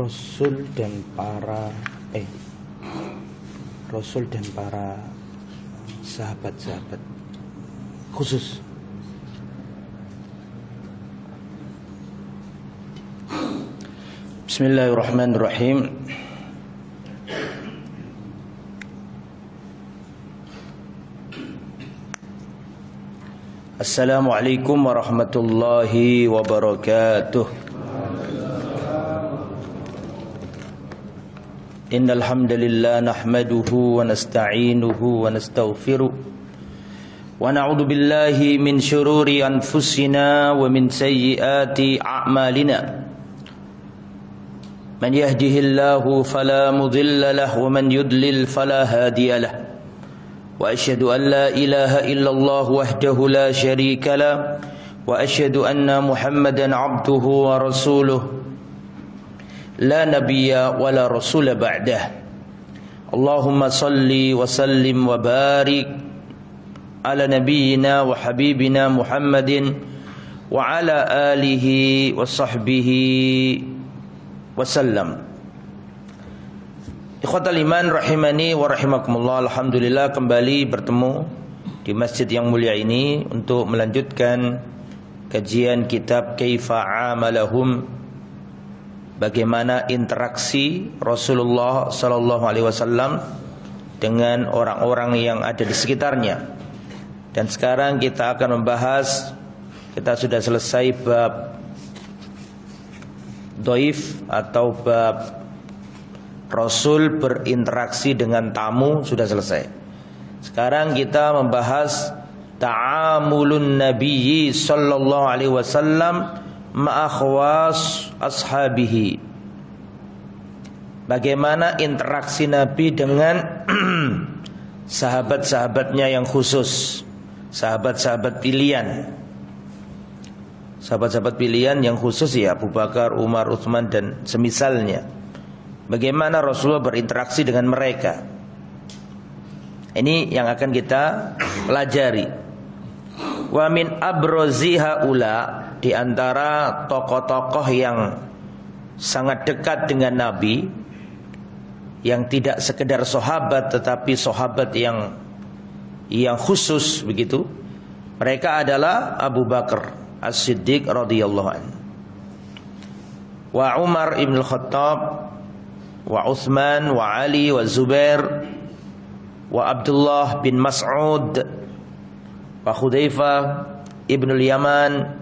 Rasul dan para sahabat-sahabat khusus. Bismillahirrahmanirrahim. Assalamualaikum warahmatullahi wabarakatuh. Innal hamdalillah nahmaduhu wa nasta'inuhu wa nastaghfiruh wa na'udzu billahi min shururi anfusina wa min sayyiati a'malina. Man yahdihillahu fala mudilla lahu wa man yudlil fala hadiya lahu. Wa asyhadu an la ilaha illallah wahdahu la syarika lah wa asyhadu anna Muhammadan abduhu wa rasuluh la nabiyya wa la rasula ba'dah. Allahumma salli wa sallim wa barik ala nabiyyina wa habibina Muhammadin wa ala alihi wa sahbihi wa sallam. Ikhwatal iman rahimani wa rahimakumullah. Alhamdulillah kembali bertemu di masjid yang mulia ini untuk melanjutkan kajian kitab Kaifa Amalahum, bagaimana interaksi Rasulullah sallallahu alaihi wasallam dengan orang-orang yang ada di sekitarnya. Dan sekarang kita akan membahas, kita sudah selesai bab dhaif atau bab Rasul berinteraksi dengan tamu, sudah selesai. Sekarang kita membahas ta'amulun nabiyyi sallallahu alaihi wasallam ma'akhwas ashabihi. Bagaimana interaksi Nabi dengan sahabat-sahabatnya yang khusus, sahabat-sahabat pilihan. Sahabat-sahabat pilihan yang khusus ya Abu Bakar, Umar, Utsman dan semisalnya. Bagaimana Rasulullah berinteraksi dengan mereka. Ini yang akan kita pelajari. Wa min abrozi haula, di antara tokoh-tokoh yang sangat dekat dengan Nabi, yang tidak sekedar sahabat tetapi sahabat yang khusus begitu. Mereka adalah Abu Bakar As-Siddiq radhiyallahu anhu, wa Umar ibn al-Khattab, wa Utsman, wa Ali, wa Zubair, wa Abdullah bin Mas'ud, wa Hudzaifah ibn al-Yaman,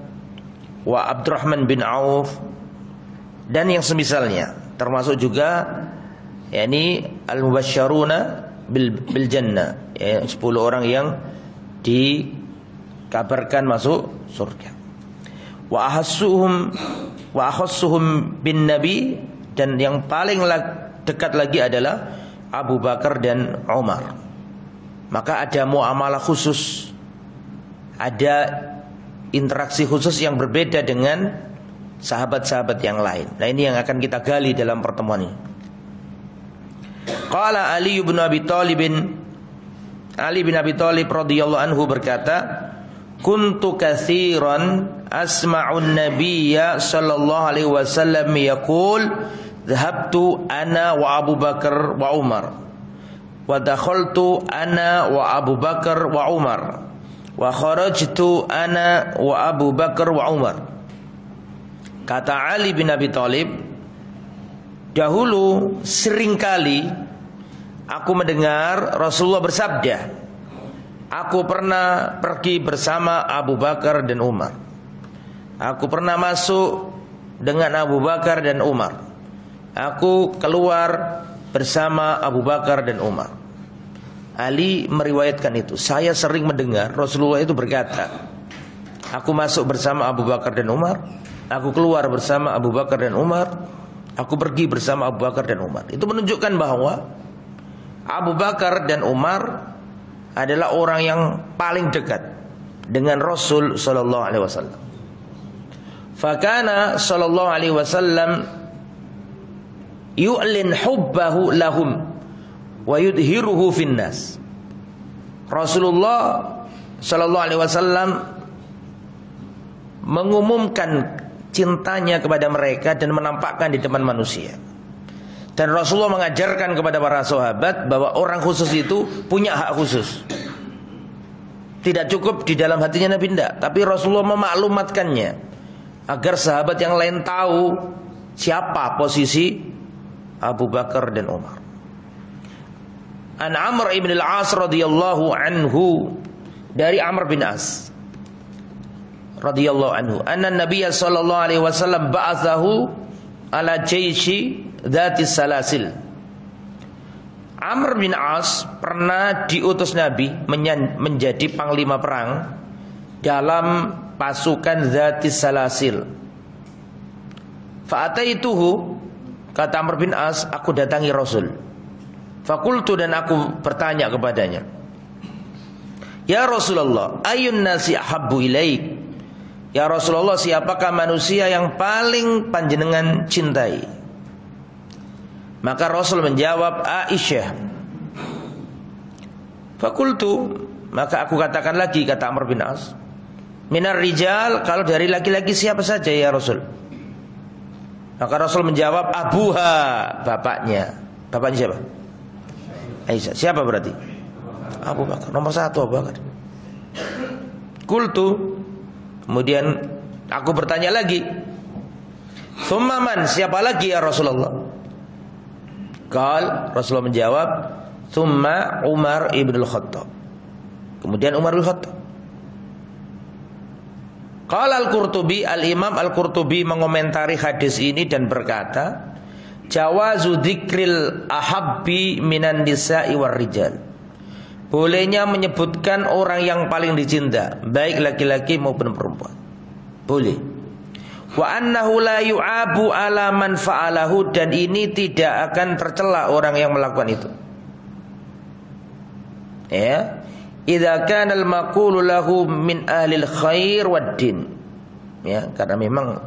wa Abdurrahman bin Auf, dan yang semisalnya, termasuk juga yakni al-mubasysyaruna bil jannah, ya, 10 orang yang dikabarkan masuk surga. Wa ahassuhum bin nabi, dan yang paling dekat lagi adalah Abu Bakar dan Umar. Maka ada muamalah khusus, ada interaksi khusus yang berbeda dengan sahabat-sahabat yang lain. Nah, ini yang akan kita gali dalam pertemuan ini. Qala Ali bin Abi Thalib radhiyallahu anhu berkata, kuntu katsiran asma'un nabiyya sallallahu alaihi wasallam yaqul dhahabtu ana wa Abu Bakar wa Umar wa dakhaltu ana wa Abu Bakar wa Umar wa kharajtu ana wa Abu Bakar wa Umar. Kata Ali bin Abi Thalib, dahulu seringkali aku mendengar Rasulullah bersabda, aku pernah pergi bersama Abu Bakar dan Umar. Aku pernah masuk dengan Abu Bakar dan Umar. Aku keluar bersama Abu Bakar dan Umar. Ali meriwayatkan itu. Saya sering mendengar Rasulullah itu berkata, aku masuk bersama Abu Bakar dan Umar, aku keluar bersama Abu Bakar dan Umar, aku pergi bersama Abu Bakar dan Umar. Itu menunjukkan bahwa Abu Bakar dan Umar adalah orang yang paling dekat dengan Rasul sallallahu alaihi wasallam. Fakana sallallahu alaihi wasallam yu'lin hubbahu lahum wa yudhiruhu finnas. Rasulullah sallallahu alaihi wasallam mengumumkan cintanya kepada mereka dan menampakkan di depan manusia. Dan Rasulullah mengajarkan kepada para sahabat bahwa orang khusus itu punya hak khusus. Tidak cukup di dalam hatinya Nabi, tidak, tapi Rasulullah memaklumatkannya agar sahabat yang lain tahu siapa posisi Abu Bakar dan Umar. An Amr ibn al-As radhiyallahu anhu, dari Amr bin As radhiyallahu anhu, anna Nabiy sallallahu alaihi wasallam ba'athahu ala jaishi dzatis salasil. Amr bin As pernah diutus Nabi menjadi panglima perang dalam pasukan dzatis salasil. Fa'ataituhu, kata Amr bin As, aku datangi Rasul. Fakultu, dan aku bertanya kepadanya, ya Rasulullah, ayun nasi ahabbu ilaik? Ya Rasulullah, siapakah manusia yang paling panjenengan cintai? Maka Rasul menjawab, Aisyah. Fakultu, maka aku katakan lagi, kata Amr bin As, minar rijal, kalau dari laki-laki siapa saja ya Rasul? Maka Rasul menjawab, abuha, bapaknya. Bapaknya siapa? Aisyah. Siapa berarti? Abu Bakar. Nomor 1 Abu Bakar. Kultu, kemudian aku bertanya lagi, thumma man, siapa lagi ya Rasulullah? Rasulullah menjawab, thumma Umar ibn al-Khattab. Kemudian Umar ibn al-Khattab. Qala al-Qurtubi, al-Imam al-Qurtubi mengomentari hadis ini dan berkata, jawazu dzikril ahabbi minan nisa'i war rijal. Bolehnya menyebutkan orang yang paling dicinta, baik laki-laki maupun perempuan. Boleh. Wa annahu la yu'abu ala man fa'alahu, dan ini tidak akan tercela orang yang melakukan itu. Ya. Idza kana al-maqulu lahu min ahli al-khair wad-din. Ya, karena memang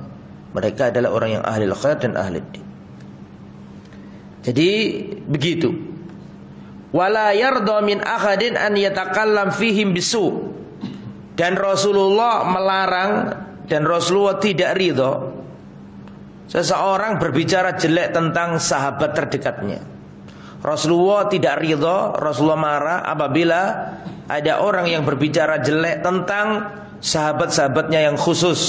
mereka adalah orang yang ahli al-khair dan ahli ad-din. Jadi begitu. Wala yarda min ahadin an yatakallam fihim bisu. Dan Rasulullah melarang, dan Rasulullah tidak ridha seseorang berbicara jelek tentang sahabat terdekatnya. Rasulullah tidak ridha, Rasulullah marah apabila ada orang yang berbicara jelek tentang sahabat-sahabatnya yang khusus.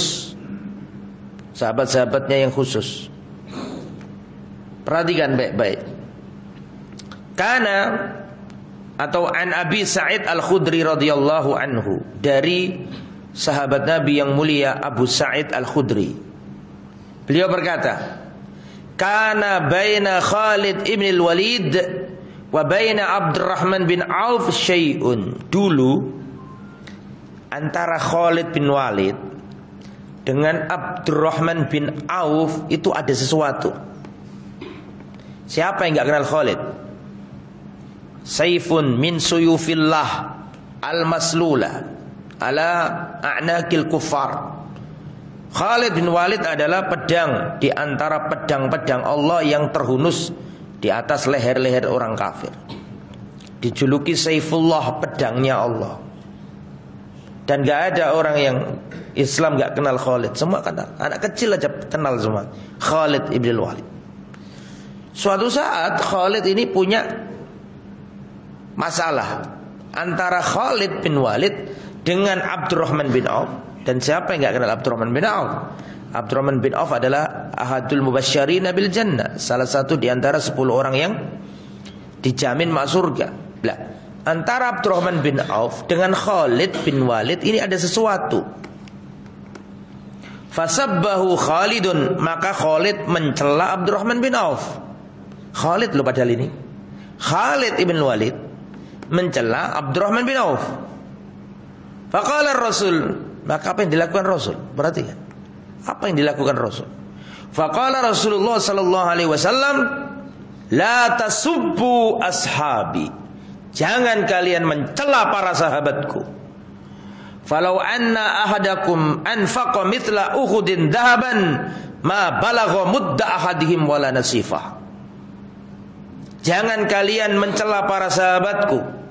Sahabat-sahabatnya yang khusus. Perhatikan baik-baik. Karena atau an Abi Sa'id Al-Khudri radhiyallahu anhu, dari sahabat Nabi yang mulia Abu Sa'id Al-Khudri. Beliau berkata, kana baina Khalid ibn al-Walid wa baina Abdurrahman bin Auf syai'un. Dulu antara Khalid bin Walid dengan Abdurrahman bin Auf itu ada sesuatu. Siapa yang enggak kenal Khalid? Saifun min suyufillah al-maslula ala a'naqil kuffar. Khalid bin Walid adalah pedang di antara pedang-pedang Allah yang terhunus di atas leher-leher orang kafir. Dijuluki Saifullah, pedangnya Allah. Dan gak ada orang yang Islam gak kenal Khalid. Semua kenal. Anak kecil aja kenal semua Khalid ibn Walid. Suatu saat Khalid ini punya masalah antara Khalid bin Walid dengan Abdurrahman bin Auf. Dan siapa yang gak kenal Abdurrahman bin Auf? Abdurrahman bin Auf adalah ahadul mubasysyirina bil jannah, salah satu di antara 10 orang yang dijamin masuk surga. Lah, antara Abdurrahman bin Auf dengan Khalid bin Walid ini ada sesuatu. Fasabbahu Khalidun, maka Khalid mencela Abdurrahman bin Auf. Khalid loh padahal ini. Khalid ibn Walid mencela Abdurrahman bin Auf. Faqala Rasul, maka apa yang dilakukan Rasul? Perhatikan. Apa yang dilakukan Rasul? Faqala Rasulullah sallallahu alaihi wasallam, la tasubbu ashabi. Jangan kalian mencela para sahabatku. Falau anna ahadakum anfaqa mithla Uhudin dhahaban ma balagha mudda ahadihim wala nasifah. Jangan kalian mencela para sahabatku.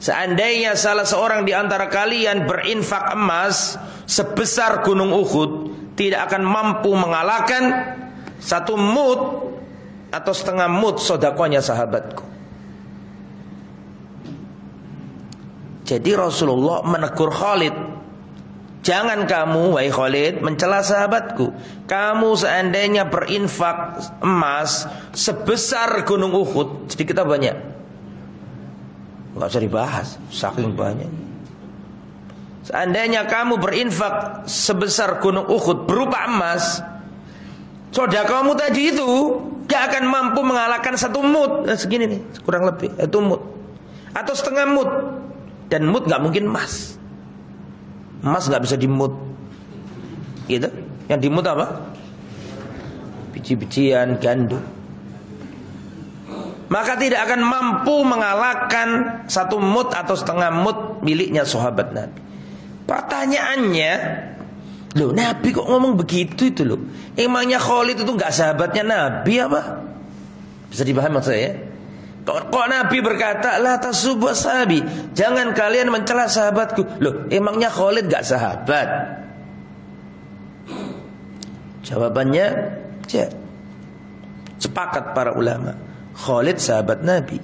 Seandainya salah seorang di antara kalian berinfak emas sebesar gunung Uhud, tidak akan mampu mengalahkan satu mud atau setengah mud sodakonya sahabatku. Jadi Rasulullah menegur Khalid, jangan kamu wahai Khalid mencela sahabatku. Kamu seandainya berinfak emas sebesar gunung Uhud, sedikit atau banyak? Enggak usah dibahas, saking banyak. Seandainya kamu berinfak sebesar gunung Uhud berupa emas, sedekahmu tadi itu gak akan mampu mengalahkan satu mud. Segini nih, kurang lebih, itu mud. Atau setengah mud. Dan mud gak mungkin emas. Emas gak bisa dimud, gitu. Yang dimud apa? Biji-bijian, gandum. Maka tidak akan mampu mengalahkan satu mud atau setengah mud miliknya sahabat Nabi. Pertanyaannya, loh Nabi kok ngomong begitu itu loh? Emangnya Khalid itu gak sahabatnya Nabi apa? Bisa dipahami maksud saya? Kok Nabi berkata la tasubbu sahabi, jangan kalian mencela sahabatku. Loh, emangnya Khalid gak sahabat? Jawabannya, ya, sepakat para ulama, Khalid sahabat Nabi.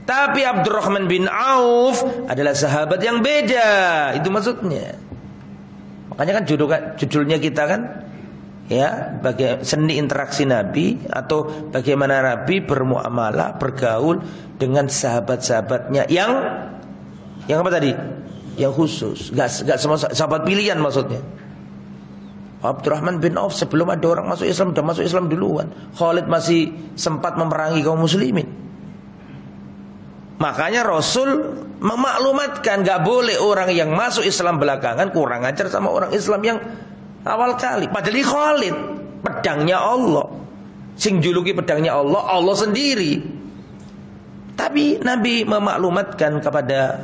Tapi Abdurrahman bin Auf adalah sahabat yang beda. Itu maksudnya. Makanya kan judulnya kita kan, ya, seni interaksi Nabi, atau bagaimana Nabi bermuamalah, bergaul dengan sahabat-sahabatnya yang apa tadi? Yang khusus, gak semua sahabat pilihan maksudnya. Abdurrahman bin Auf sebelum ada orang masuk Islam sudah masuk Islam duluan. Khalid masih sempat memerangi kaum muslimin. Makanya Rasul memaklumatkan gak boleh orang yang masuk Islam belakangan kurang ajar sama orang Islam yang awal kali. Padahal Khalid pedangnya Allah, sing juluki pedangnya Allah, Allah sendiri. Tapi Nabi memaklumatkan kepada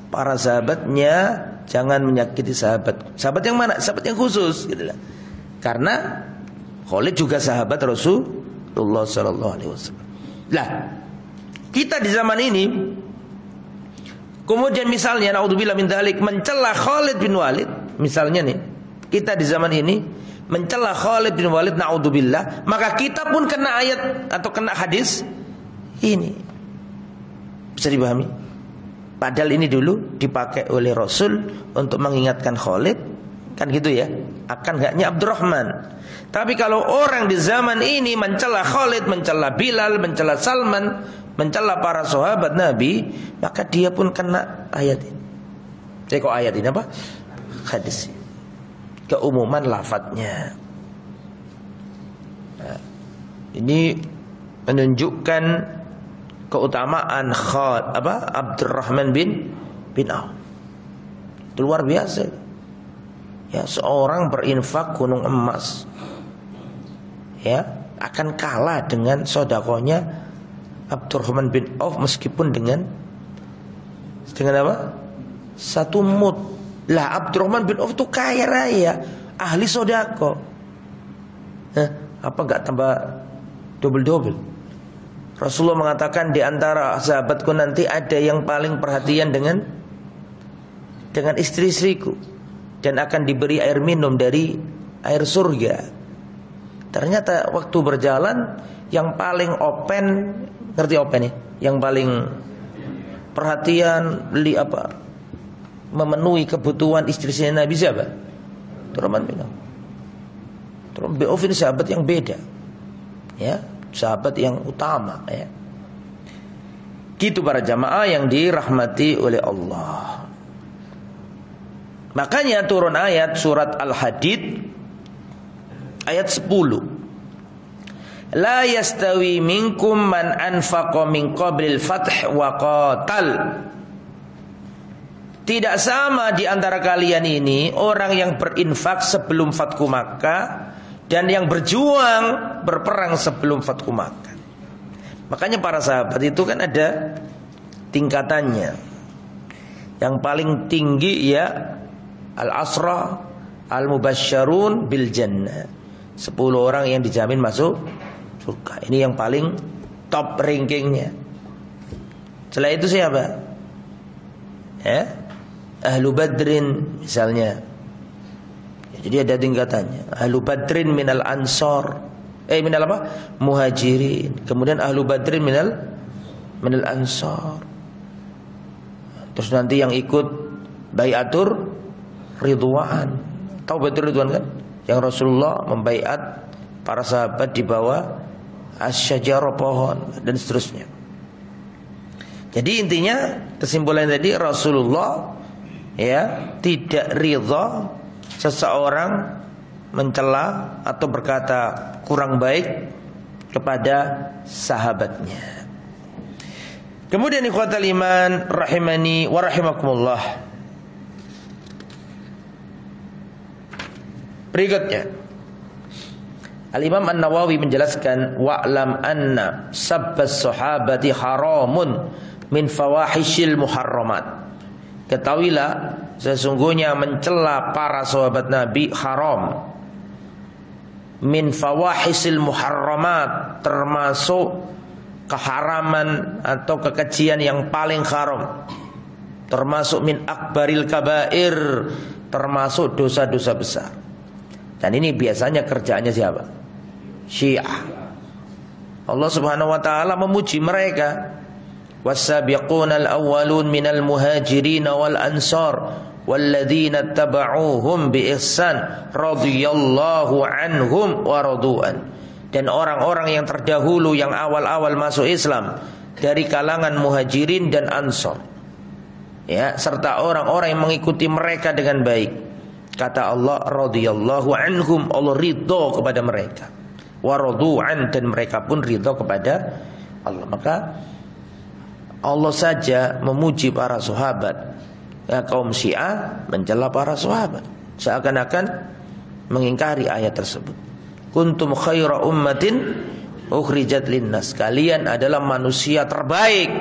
para sahabatnya, jangan menyakiti sahabat. Sahabat yang mana? Sahabat yang khusus, gitu lah. Karena Khalid juga sahabat Rasulullah sallallahu alaihi wasallam. Lah, kita di zaman ini kemudian misalnya naudzubillah min dzalik mencela Khalid bin Walid, misalnya nih, kita di zaman ini mencela Khalid bin Walid, naudzubillah, maka kita pun kena ayat atau kena hadis ini. Bisa dipahami? Padahal ini dulu dipakai oleh Rasul untuk mengingatkan Khalid, kan gitu ya, akan haknya Abdurrahman. Tapi kalau orang di zaman ini mencela Khalid, mencela Bilal, mencela Salman, mencela para sahabat Nabi, maka dia pun kena ayat ini. Saya kok ayat ini apa? Hadis. Keumuman lafadznya. Nah, ini menunjukkan keutamaan Abdurrahman bin Auf. Itu luar biasa. Ya, seorang berinfak gunung emas, ya, akan kalah dengan sedekahnya Abdurrahman bin Auf meskipun dengan apa? Satu mud. Lah Abdurrahman bin Auf itu kaya raya, ahli sedekah. Apa enggak tambah double-double? Rasulullah mengatakan di antara sahabatku nanti ada yang paling perhatian dengan istri-istriku dan akan diberi air minum dari air surga. Ternyata waktu berjalan yang paling open, ngerti open ya? Yang paling perhatian, memenuhi kebutuhan istri-istrinya Nabi siapa? Abdurrahman bin Auf. Abdurrahman bin Auf ini sahabat yang beda, ya, sahabat yang utama, ya. Gitu para jamaah yang dirahmati oleh Allah. Makanya turun ayat surat Al-Hadid ayat 10. La yastawi minkum man anfaqa min qablil fath wa qatal. Tidak sama di antara kalian ini orang yang berinfak sebelum Fathu Makkah dan yang berjuang berperang sebelum Fathu Makkah. Makanya para sahabat itu kan ada tingkatannya. Yang paling tinggi ya al-asra al-mubasysyarun bil jannah. 10 orang yang dijamin masuk surga. Ini yang paling top rankingnya. Setelah itu siapa? Ya, Ahlu Badrin misalnya. Jadi ada tingkatannya. Ahlu Badrin minal ansor. minal apa? Muhajirin. Kemudian ahlu badrin minal ansar. Terus nanti yang ikut baiatur ridwan. Tahu baiatur ridwan kan? Yang Rasulullah membaiat para sahabat di bawah asy-syajarah, pohon, dan seterusnya. Jadi intinya kesimpulan tadi, Rasulullah ya tidak ridha seseorang mencela atau berkata kurang baik kepada sahabatnya. Kemudian ikhwatal iman rahimani wa rahimakumullah. Berikutnya Al-Imam An-Nawawi menjelaskan, wa'lam anna sabbas sahabati haramun min fawahishil muharramat. Ketahuilah sesungguhnya mencela para sahabat Nabi haram. Min fawahisil muharramat, termasuk keharaman atau kekejian yang paling haram. Termasuk min akbaril kabair, termasuk dosa-dosa besar. Dan ini biasanya kerjaannya siapa? Syiah. Allah Subhanahu wa taala memuji mereka. Was-sabiqunal awwalun minal muhajirin wal ansar walladzina tabauhum bi ihsan radhiyallahu anhum wa radu'an. Dan orang-orang yang terdahulu yang awal-awal masuk Islam dari kalangan muhajirin dan ansar, ya, serta orang-orang yang mengikuti mereka dengan baik. Kata Allah, radhiyallahu anhum, Allah ridha kepada mereka, wa radu'an, dan mereka pun ridha kepada Allah. Maka Allah saja memuji para sahabat, ya, kaum Syiah mencela para sahabat seakan-akan mengingkari ayat tersebut. Kuntum khaira ummatin ukhrijat linnas, kalian adalah manusia terbaik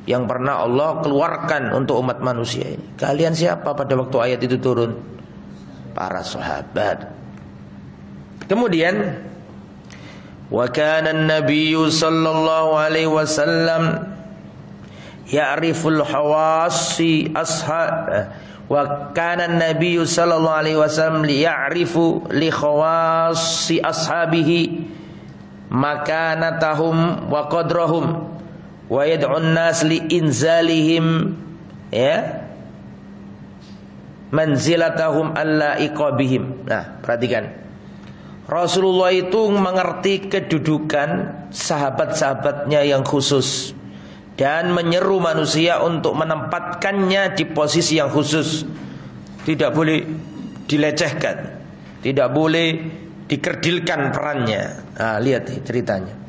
yang pernah Allah keluarkan untuk umat manusia ini. Kalian siapa pada waktu ayat itu turun? Para sahabat. Kemudian wa kana an-nabiyyu sallallahu alaihi wasallam ya'riful hawasi ashab. Wa kana an-nabiyyu sallallahu alaihi wasallam ya'rifu li khawasi ashabihi makanatahum wa qadrahum wa yad'u an-nas li inzalihim, ya, manzilatahum alla iqabihim. Nah, perhatikan. Rasulullah itu mengerti kedudukan sahabat-sahabatnya yang khusus dan menyeru manusia untuk menempatkannya di posisi yang khusus. Tidak boleh dilecehkan, tidak boleh dikerdilkan perannya. Nah, lihat ceritanya.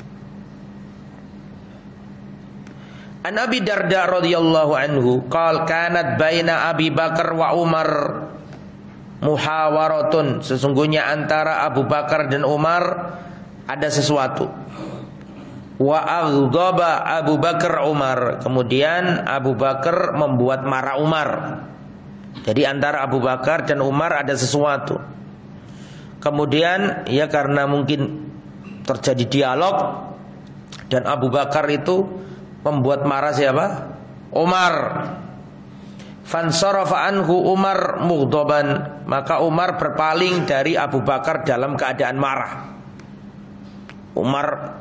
An Abi Darda radhiyallahu anhu qala kanat baina Abi Bakar wa Umar muhawaratun, sesungguhnya antara Abu Bakar dan Umar ada sesuatu. Wa aghdaba Abu Bakar Umar, kemudian Abu Bakar membuat marah Umar. Jadi antara Abu Bakar dan Umar ada sesuatu. Kemudian ya karena mungkin terjadi dialog dan Abu Bakar itu membuat marah siapa? Umar. Fansarafa anhu Umar mughdaban, maka Umar berpaling dari Abu Bakar dalam keadaan marah. Umar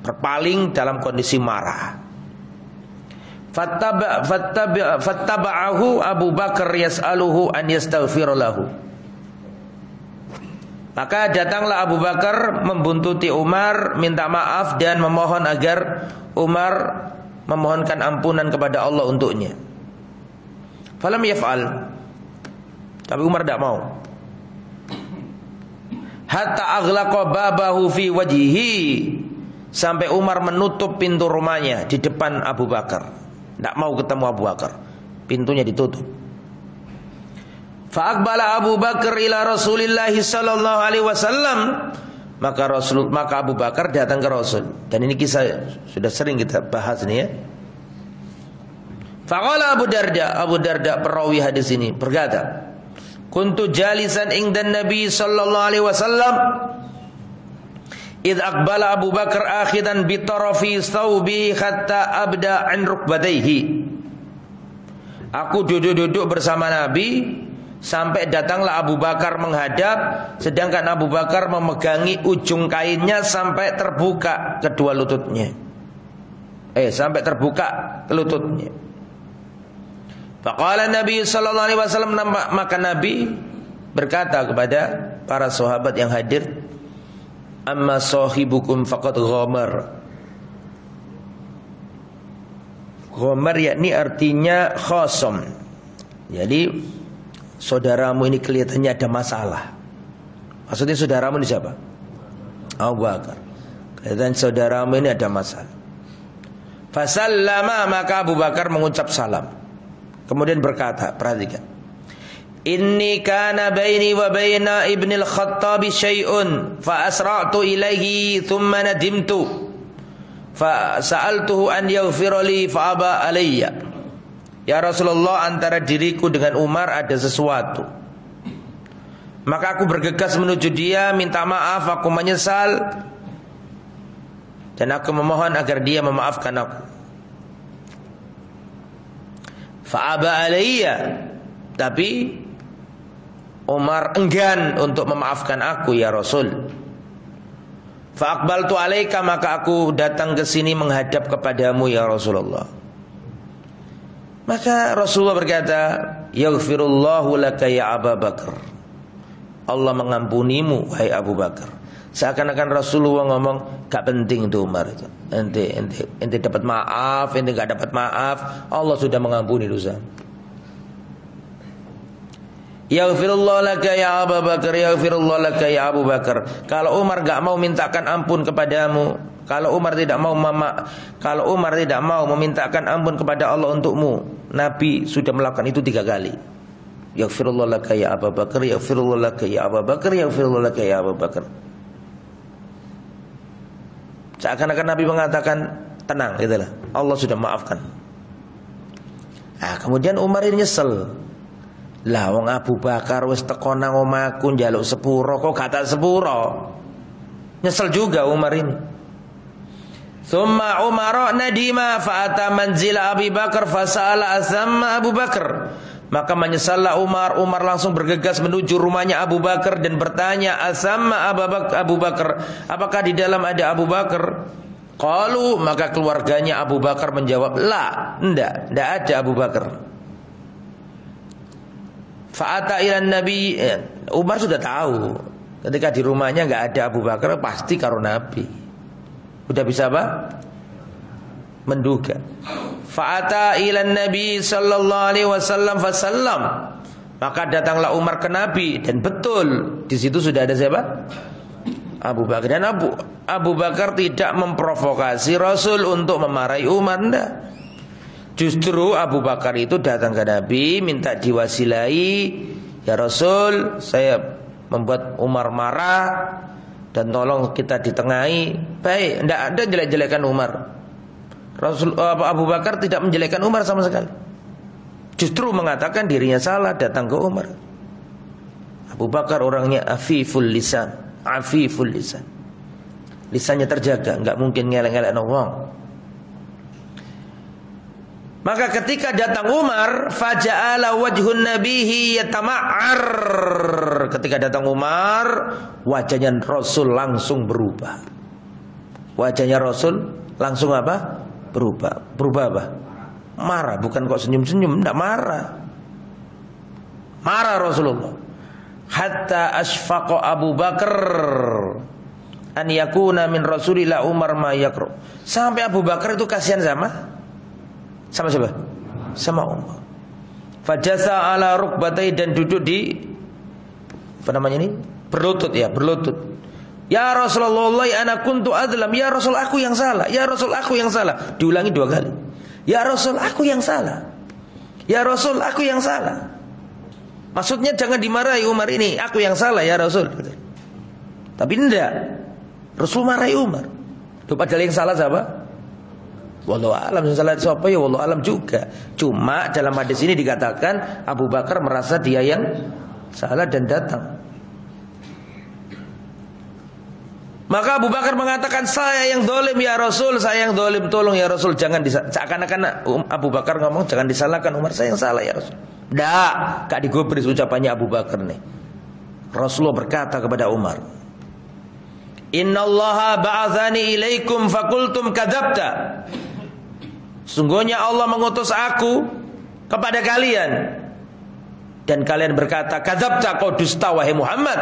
berpaling dalam kondisi marah. Fattaba'ahu Abu Bakar yas'aluhu an yastaghfir lahu. Maka datanglah Abu Bakar membuntuti Umar, minta maaf dan memohon agar Umar memohonkan ampunan kepada Allah untuknya. Falam yaf'al, tapi Umar tidak mau. Hatta aghlaqa babahu fi wajhihi, sampai Umar menutup pintu rumahnya di depan Abu Bakar. Tidak mau ketemu Abu Bakar, pintunya ditutup. Fa'aqbala Abu Bakar ila Rasulillah sallallahu alaihi wasallam, maka Abu Bakar datang ke Rasul. Dan ini kisah sudah sering kita bahas ini, ya. Faqala Abu Darda perawi hadis ini berkata, kuntu jalisan indan Nabi sallallahu alaihi wasallam idh aqbala Abu Bakar akhidan bi tarafi thawbi hatta abda an rukbatayhi. Aku duduk-duduk bersama Nabi Sampai datanglah Abu Bakar menghadap, sedangkan Abu Bakar memegangi ujung kainnya sampai terbuka kedua lututnya. Sampai terbuka lututnya. Faqala Nabi sallallahu alaihi wasallam, maka Nabi berkata kepada para sahabat yang hadir, amma sahibukum faqad ghamar. Ghamar yakni artinya khasam. Jadi saudaramu ini kelihatannya ada masalah. Maksudnya saudaramu ini siapa? Abu Bakar. Kelihatan saudaramu ini ada masalah. Fasallama, maka Abu Bakar mengucap salam. Kemudian berkata, perhatikan. Inni kana baini wa baina ibnil Khattabi syai'un fa asra'tu ilaihi thumma nadimtu fa sa'altuhu an yaghfira li fa aba alayya. Ya Rasulullah, antara diriku dengan Umar ada sesuatu. Maka aku bergegas menuju dia, minta maaf, aku menyesal, dan aku memohon agar dia memaafkan aku. Fa'aba alayya, tapi Umar enggan untuk memaafkan aku ya Rasul. Fa'aqbaltu alaika, maka aku datang ke sini menghadap kepadamu ya Rasulullah. Maka Rasulullah berkata, yaghfirullahu laka ya Abu Bakar. Allah mengampunimu wahai Abu Bakar. Seakan-akan Rasulullah ngomong, gak penting itu Umar itu. Ente dapat maaf, ente gak dapat maaf, Allah sudah mengampuni dosa. Yaghfirullahu laka ya Abu Bakar, yaghfirullahu laka ya Abu Bakar. Kalau Umar gak mau mintakan ampun kepadamu, kalau Umar tidak mau memintakan ampun kepada Allah untukmu, Nabi sudah melakukan itu 3 kali. Yaghfirullahu laka ya Abu Bakar, yaghfirullahu laka ya Abu Bakar, yaghfirullahu laka ya Abu Bakar. Seakan-akan Nabi mengatakan, tenang, gitulah, Allah sudah maafkan. Nah, kemudian Umar ini nyesel. Lah wong Abu Bakar wis teko nang omahku njaluk sepuro, kok gak tak sepuro. Nyesel juga Umar ini. Tsumma Umar nadima fa'ata manzila Abi Bakar fasala asamma Abu Bakar. Maka menyesallah Umar. Umar langsung bergegas menuju rumahnya Abu Bakar dan bertanya, asamma Abu Bakar, apakah di dalam ada Abu Bakar? Qalu, maka keluarganya Abu Bakar menjawab, la, enggak ada Abu Bakar. Fa'ata ilan Nabi, Umar sudah tahu ketika di rumahnya enggak ada Abu Bakar, pasti karo Nabi. Udah bisa apa? Menduga. Fa'ata ilan Nabi sallallahu alaihi wasallam fasallam. Maka datanglah Umar ke Nabi, dan betul di situ sudah ada siapa? Abu Bakar. Dan Abu Bakar tidak memprovokasi Rasul untuk memarahi Umar, enggak. Justru Abu Bakar itu datang ke Nabi, minta diwasilai, ya Rasul, saya membuat Umar marah, dan tolong kita ditengahi. Baik, tidak ada jelek-jelekan Umar. Abu Bakar tidak menjelekkan Umar sama sekali. Justru mengatakan dirinya salah, datang ke Umar. Abu Bakar orangnya afiful lisan, afiful lisan. Lisannya terjaga, enggak mungkin ngelek-ngelek wong. Maka ketika datang Umar, faja'ala wajhun nabihi yatama'ar. Ketika datang Umar, wajahnya Rasul langsung berubah. Wajahnya Rasul langsung apa? Berubah. Berubah apa? Marah, bukan kok senyum-senyum, enggak marah. Marah Rasulullah. Hatta asfaqa Abu Bakar an yakuna min Rasulillah Umar ma yakru. Sampai Abu Bakar itu kasihan sama siapa? Sama Umar. Fajasa ala rukbatai, dan duduk di apa namanya ini? Berlutut ya, berlutut. Ya Rasulullah, ana kuntu adlam. Ya Rasul, aku yang salah. Ya Rasul, aku yang salah. Diulangi 2 kali. Ya Rasul, aku yang salah. Ya Rasul, aku yang salah. Maksudnya jangan dimarahi Umar ini, aku yang salah ya Rasul. Tapi enggak. Rasul marahi Umar. Itu padahal yang salah siapa? Wallahu alam, yang salah siapa ya wallahu alam juga. Cuma dalam hadis ini dikatakan Abu Bakar merasa dia yang salah dan datang. Maka Abu Bakar mengatakan, saya yang dolim ya Rasul, saya yang dolim, tolong ya Rasul. Jangan seakan-akan Abu Bakar ngomong, jangan disalahkan Umar, saya yang salah ya Rasul. Gak digubris ucapannya Abu Bakar nih. Rasulullah berkata kepada Umar, Innallaha ba'athani ilaikum fakultum kadzabta. Sungguhnya Allah mengutus aku kepada kalian, dan kalian berkata, kadzabta, kau dusta wahai Muhammad.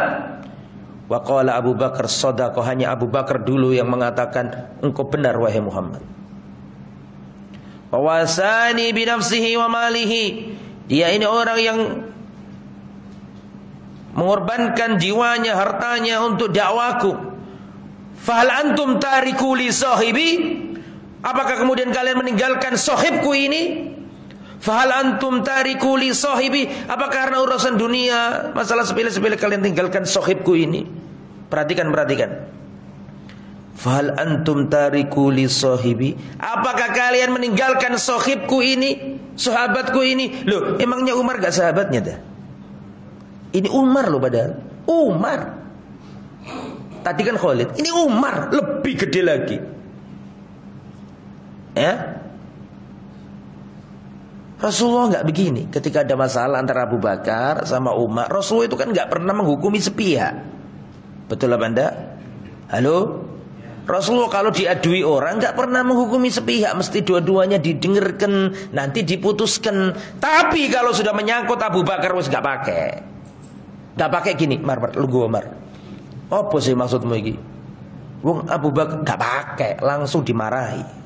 Wa qala Abu Bakar shadaqa, hanya Abu Bakar dulu yang mengatakan engkau benar wahai Muhammad. Wa wasani bi nafsihi wa malihi, dia ini orang yang mengorbankan jiwanya, hartanya untuk dakwaku. Fahal antum tariku li sahibi, apakah kemudian kalian meninggalkan sahibku ini? Fahal antum tariku li sahibi, apakah karena urusan dunia, masalah sepele-sepele kalian tinggalkan sahibku ini? Perhatikan. Fahal antum tariku li sahibi, apakah kalian meninggalkan sahibku ini, sahabatku ini? Loh, emangnya Umar gak sahabatnya dah? Ini Umar loh padahal. Umar. Tadi kan Khalid, ini Umar, lebih gede lagi. Ya. Rasulullah nggak begini. Ketika ada masalah antara Abu Bakar sama Umar, Rasulullah itu kan nggak pernah menghukumi sepihak. Betul apa anda? Halo? Rasulullah kalau diadui orang nggak pernah menghukumi sepihak, mesti dua-duanya didengarkan, nanti diputuskan. Tapi kalau sudah menyangkut Abu Bakar, wes nggak pakai gini, Mar, lu gua Mar. Apa sih maksudmu ini? Wong Abu Bakar nggak pakai, langsung dimarahi.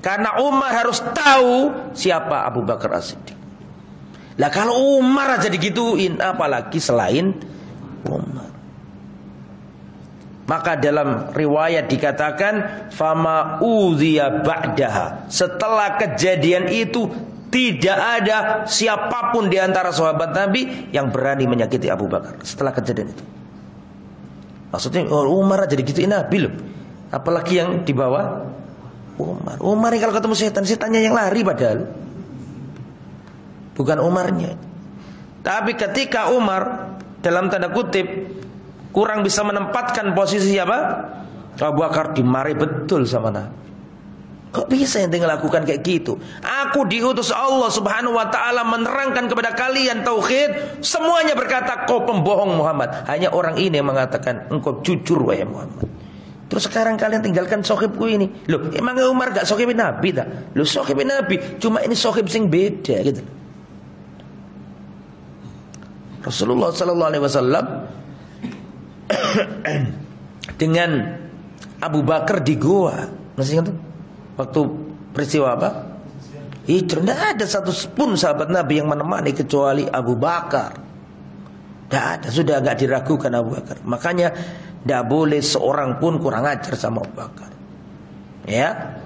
Karena Umar harus tahu siapa Abu Bakar As-Siddiq. Lah kalau Umar aja digituin, apalagi selain Umar. Maka dalam riwayat dikatakan fama udhiya ba'daha, setelah kejadian itu tidak ada siapapun di antara sahabat Nabi yang berani menyakiti Abu Bakar setelah kejadian itu. Maksudnya Umar aja digituin Nabi loh, apalagi yang di bawah Umar. Umar ini kalau ketemu setannya yang lari padahal, bukan Umarnya. Tapi ketika Umar dalam tanda kutip kurang bisa menempatkan posisi apa, Abu Bakar dimarahi betul sama Nabi. Kok bisa yang tinggal lakukan kayak gitu? Aku diutus Allah Subhanahu wa taala menerangkan kepada kalian tauhid. Semuanya berkata kau pembohong Muhammad. Hanya orang ini yang mengatakan engkau jujur wahai Muhammad. Terus sekarang kalian tinggalkan sohibku ini. Loh, emang Umar gak sohibin Nabi tak? Loh, sohibin Nabi, cuma ini sohib sing beda gitu. Rasulullah sallallahu alaihi wasallam dengan Abu Bakar di gua, masih ingat tuh? Waktu peristiwa apa? Hijrah. Tidak ada satu pun sahabat Nabi yang menemani kecuali Abu Bakar. Tidak ada, sudah agak diragukan Abu Bakar. Makanya tidak boleh seorang pun kurang ajar sama Abu Bakar. Ya.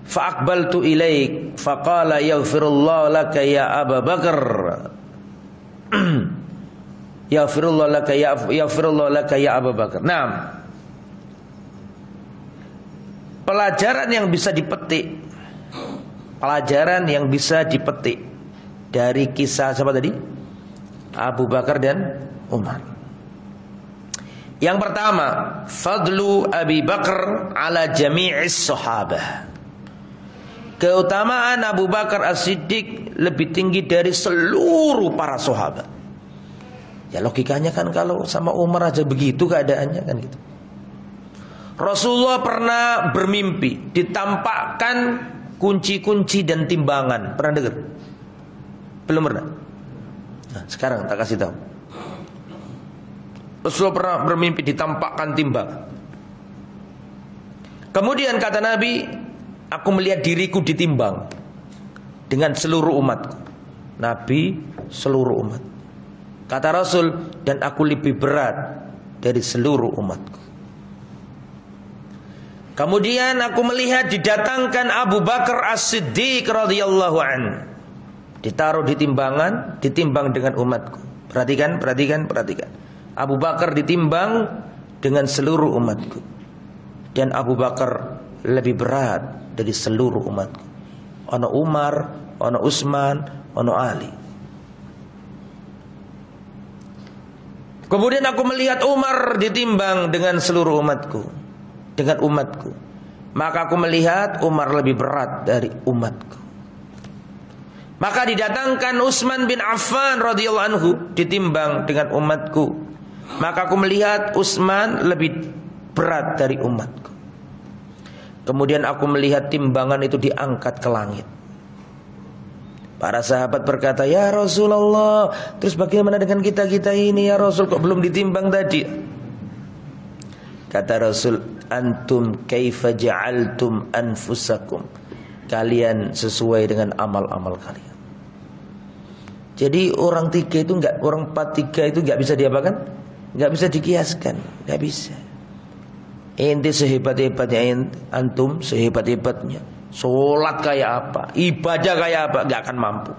Fa'aqbaltu ilaik faqala yaghfirullahu laka ya Abu Bakar. Yaghfirullahu laka ya Abu Bakar. Nah, pelajaran yang bisa dipetik dari kisah siapa tadi? Abu Bakar dan Umar. Yang pertama, fadlu Abi Bakar ala jami'is sahabah. Keutamaan Abu Bakar As-Siddiq lebih tinggi dari seluruh para sahabat. Ya logikanya kan kalau sama Umar aja begitu keadaannya kan gitu. Rasulullah pernah bermimpi ditampakkan kunci-kunci dan timbangan. Pernah dengar? Belum pernah? Nah, sekarang tak kasih tahu. Rasulullah pernah bermimpi ditampakkan timbangan. Kemudian kata Nabi, aku melihat diriku ditimbang dengan seluruh umatku. Nabi seluruh umat. Kata Rasul, dan aku lebih berat dari seluruh umatku. Kemudian aku melihat didatangkan Abu Bakar As-Siddiq radhiyallahu anhu. Ditaruh di timbangan, ditimbang dengan umatku. Perhatikan. Abu Bakar ditimbang dengan seluruh umatku. Dan Abu Bakar lebih berat dari seluruh umatku. Ono Umar, ono Utsman, ono Ali. Kemudian aku melihat Umar ditimbang dengan seluruh umatku, dengan umatku. Maka aku melihat Umar lebih berat dari umatku. Maka didatangkan Utsman bin Affan radhiyallahu anhu ditimbang dengan umatku. Maka aku melihat Utsman lebih berat dari umatku. Kemudian aku melihat timbangan itu diangkat ke langit. Para sahabat berkata, "Ya Rasulullah, terus bagaimana dengan kita-kita ini ya Rasul, kok belum ditimbang tadi?" Kata Rasul, "Antum kaifa ja'altum anfusakum." Kalian sesuai dengan amal-amal kalian. Jadi orang 4-3 itu enggak bisa diapakan? Enggak bisa dikiaskan, enggak bisa. Ente sehebat-hebatnya antum, sehebat-hebatnya sholat kayak apa, ibadah kayak apa, gak akan mampu.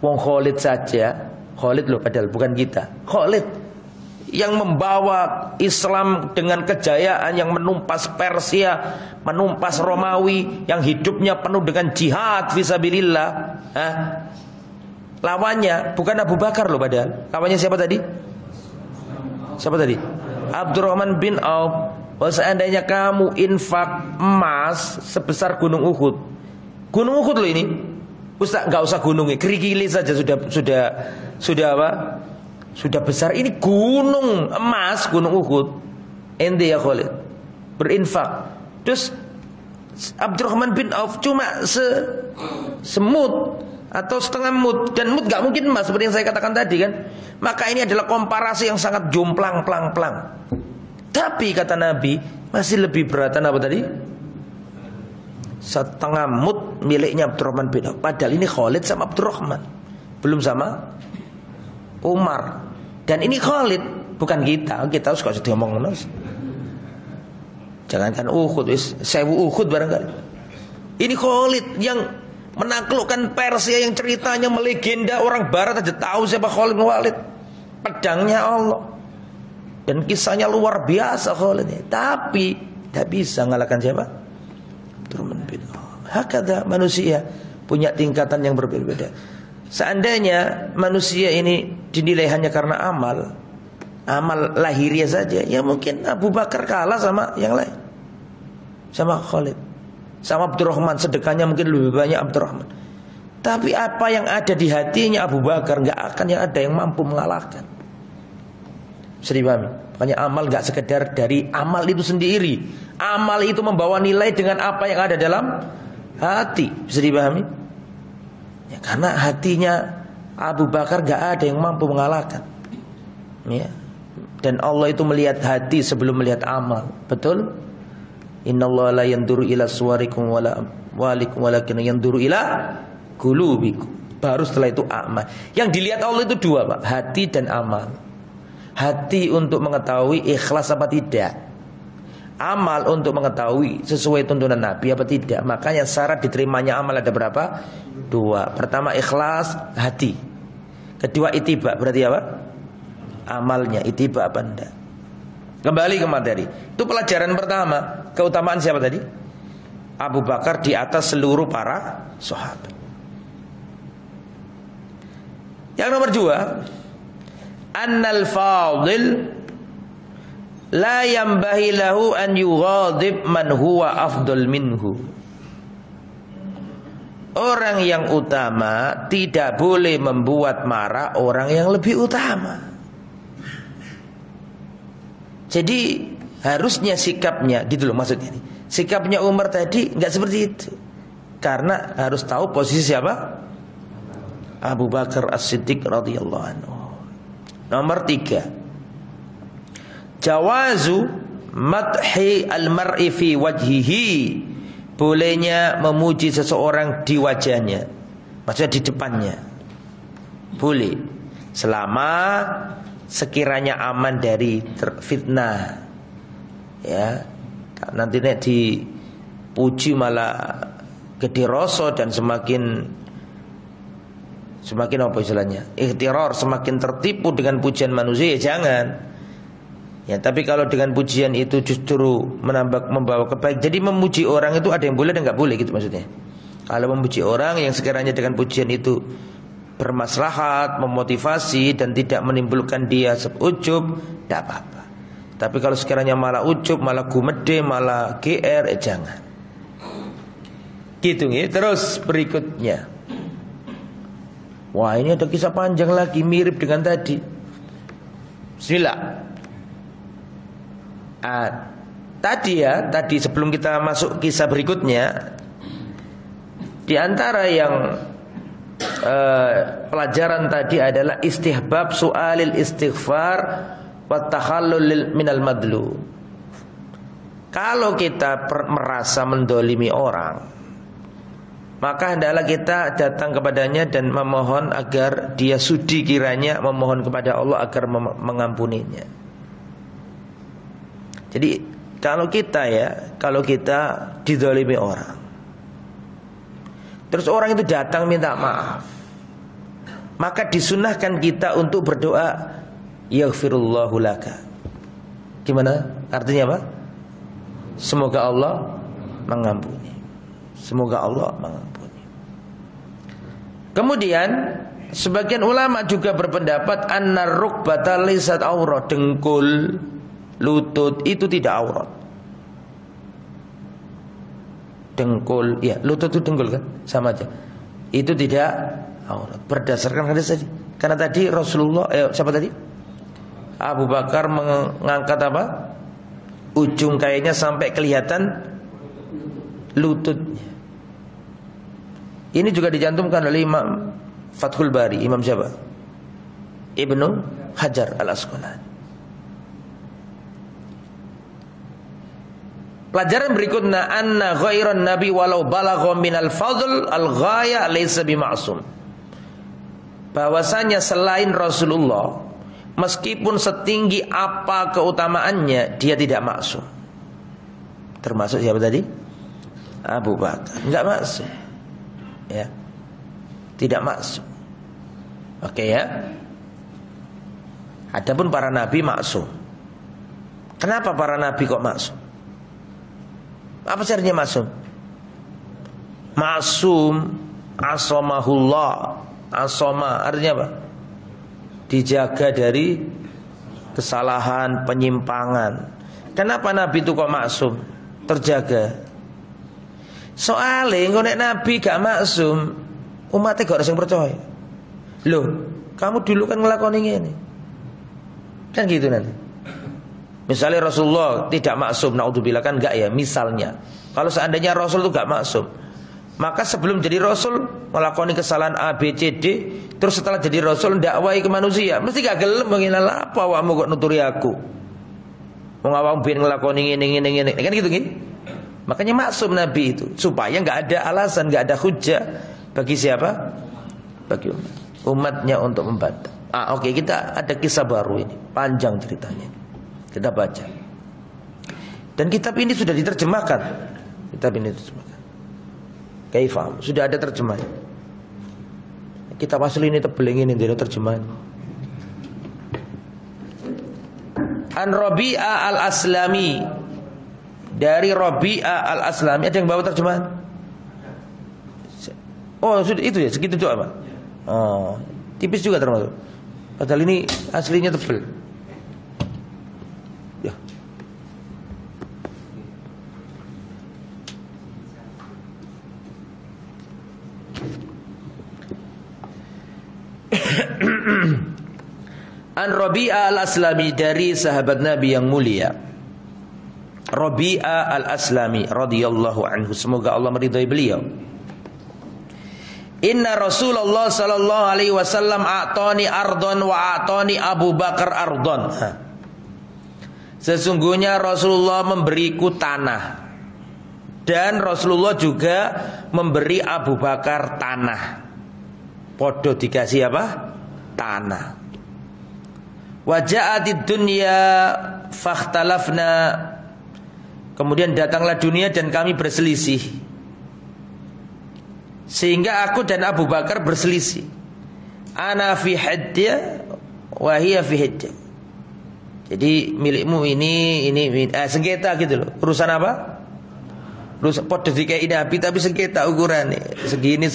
Wong Khalid saja, Khalid loh padahal bukan kita, Khalid yang membawa Islam dengan kejayaan, yang menumpas Persia, menumpas Romawi, yang hidupnya penuh dengan jihad fisabilillah. Lawannya bukan Abu Bakar loh padahal. Lawannya siapa tadi? Siapa tadi? Abdurrahman bin Auf. Kalau seandainya kamu infak emas sebesar gunung Uhud, gunung Uhud loh ini, Ustaz nggak usah gunungnya, kerikili saja sudah apa? Sudah besar. Ini gunung emas, gunung Uhud. Ente ya Khalid berinfak. Terus Abdurrahman bin Auf cuma semut atau setengah mut, dan mut nggak mungkin emas seperti yang saya katakan tadi kan. Maka ini adalah komparasi yang sangat jomplang plang. Tapi kata Nabi masih lebih beratan apa tadi? Setengah mut miliknya Abdurrahman bin Auf. Padahal ini Khalid sama Abdurrahman, belum sama Umar. Dan ini Khalid, bukan kita. Kita harus kalau diomong nus. Jangankan Uhud, 1000 Uhud barangkali. Ini Khalid yang menaklukkan Persia, yang ceritanya melegenda, orang Barat aja tahu siapa Khalid bin Walid. Pedangnya Allah. Dan kisahnya luar biasa Khalid ini. Tapi tidak bisa mengalahkan siapa? Abdurrahman bin Auf. Hakada manusia punya tingkatan yang berbeda-beda. Seandainya manusia ini dinilai hanya karena amal lahiriah saja, ya mungkin Abu Bakar kalah sama yang lain, sama Khalid, sama Abdurrahman. Sedekahnya mungkin lebih banyak Abdurrahman. Tapi apa yang ada di hatinya Abu Bakar nggak akan yang ada yang mampu mengalahkan. Bisa dipahami? Makanya amal gak sekedar dari amal itu sendiri. Amal itu membawa nilai dengan apa yang ada dalam hati. Bisa dipahami? Ya, karena hatinya Abu Bakar gak ada yang mampu mengalahkan. Ya. Dan Allah itu melihat hati sebelum melihat amal. Betul? Innallaha la yanduru ila suwarikum wala walikum walakin yanduru ila qulubikum. Baru setelah itu amal. Yang dilihat Allah itu dua, Pak, hati dan amal. Hati untuk mengetahui ikhlas apa tidak, amal untuk mengetahui sesuai tuntunan Nabi apa tidak. Makanya syarat diterimanya amal ada berapa? 2. Pertama ikhlas hati. Kedua ittiba, berarti apa? Amalnya ittiba apa enggak. Kembali ke materi. Itu pelajaran pertama. Keutamaan siapa tadi? Abu Bakar di atas seluruh para sahabat. Yang nomor 2, annal fadil la yambahi lahu an yughadib man huwa afdal minhu. Orang yang utama tidak boleh membuat marah orang yang lebih utama. Jadi harusnya sikapnya, gitu loh maksudnya ini. Sikapnya Umar tadi enggak seperti itu. Karena harus tahu posisi siapa? Abu Bakar As-Siddiq radhiyallahu anhu. Nomor 3, jawazu madhi al-mar'i fi wajhihi. Bolehnya memuji seseorang di wajahnya, maksudnya di depannya. Boleh, selama sekiranya aman dari fitnah. Ya, nanti nek dipuji malah gede rasa dan semakin apa istilahnya, ikhtirar, semakin tertipu dengan pujian manusia, ya jangan. Ya, tapi kalau dengan pujian itu justru membawa kebaikan. Jadi memuji orang itu ada yang boleh dan nggak boleh gitu maksudnya. Kalau memuji orang yang sekiranya dengan pujian itu bermaslahat, memotivasi dan tidak menimbulkan dia ujub, tidak apa-apa. Tapi kalau sekiranya malah ujub, malah gumede, malah GR, jangan. Gitu nih. Terus berikutnya. Wah, ini ada kisah panjang lagi mirip dengan tadi. Bismillah. Tadi sebelum kita masuk kisah berikutnya, di antara yang pelajaran tadi adalah istihbab su'alil istighfar wa takhallul minal madlu. Kalau kita merasa mendolimi orang, maka hendaklah kita datang kepadanya dan memohon agar dia sudi kiranya memohon kepada Allah agar mengampuninya. Jadi kalau kita didolimi orang, terus orang itu datang minta maaf, maka disunahkan kita untuk berdoa yaghfirullahu laka. Gimana? Artinya apa? Semoga Allah mengampuni. Semoga Allah mengampuni. Kemudian sebagian ulama juga berpendapat annar rukbata laysat aurat, dengkul, lutut itu tidak aurat. Dengkul, ya lutut itu dengkul kan, sama aja. Itu tidak aurat berdasarkan hadis tadi. Karena tadi Rasulullah, siapa tadi? Abu Bakar mengangkat apa? Ujung kayaknya sampai kelihatan lututnya. Ini juga dicantumkan oleh Imam Fathul Bari. Imam siapa? Ibnu Hajar Al-Asqalani. Pelajaran berikutnya, anna ghairan nabi walau balagha minal fadl al-ghaya laysa bima'sum. Bahwasanya selain Rasulullah, meskipun setinggi apa keutamaannya, dia tidak maksum. Termasuk siapa tadi? Abu Bakar. Enggak maksum. Ya. Tidak maksum. Oke ya. Adapun para nabi maksum. Kenapa para nabi kok maksum? Apa artinya maksum? Maksum, asomahullah. Asoma artinya apa? Dijaga dari kesalahan, penyimpangan. Kenapa nabi itu kok maksum? Terjaga. Soalnya kalau nabi gak maksum, umatnya gak ada yang percaya. Loh, kamu dulu kan ngelakoni ini. Kan gitu nanti. Misalnya Rasulullah tidak maksum, naudzubillah, kan enggak ya, misalnya. Kalau seandainya Rasul itu enggak maksum, maka sebelum jadi Rasul melakoni kesalahan A, B, C, D, terus setelah jadi Rasul dakwai ke manusia, mesti gak gelem mengenal apa awakmu kok nuturi aku. Wong awakmu ben nglakoni ngene, kan gitu kan? Makanya maksum Nabi itu supaya enggak ada alasan, enggak ada hujah bagi siapa? Bagi umatnya untuk membantah. Oke, kita ada kisah baru ini, panjang ceritanya. Kita baca. Dan kitab ini sudah diterjemahkan. Kitab ini diterjemahkan. Kaifam, sudah ada terjemahan. Kitab asli ini tebel ini tidak terjemahan. An Rabi'ah al-Aslami. Dari Rabi'ah al-Aslami. Ada yang bawa terjemahan? Oh, sudah itu ya, segitu doa, Pak. Oh, tipis juga termasuk. Padahal ini aslinya tebel. An Rabi'ah al-Aslami, dari sahabat Nabi yang mulia Rabi'ah al-Aslami radhiyallahu anhu, semoga Allah meridhai beliau. Inna Rasulullah sallallahu alaihi wasallam a'tani ardon wa a'tani Abu Bakar ardon. Sesungguhnya Rasulullah memberiku tanah, dan Rasulullah juga memberi Abu Bakar tanah. Podo dikasih apa? Tanah. Waja'atid dunya fakhtalafna. Kemudian datanglah dunia dan kami berselisih, sehingga aku dan Abu Bakar berselisih. Ana fi haddya wa hiya fi haddya. Jadi milikmu ini sengketa gitu loh. Urusan apa? Urusan podo dikai Nabi tapi sengketa ukuran segini.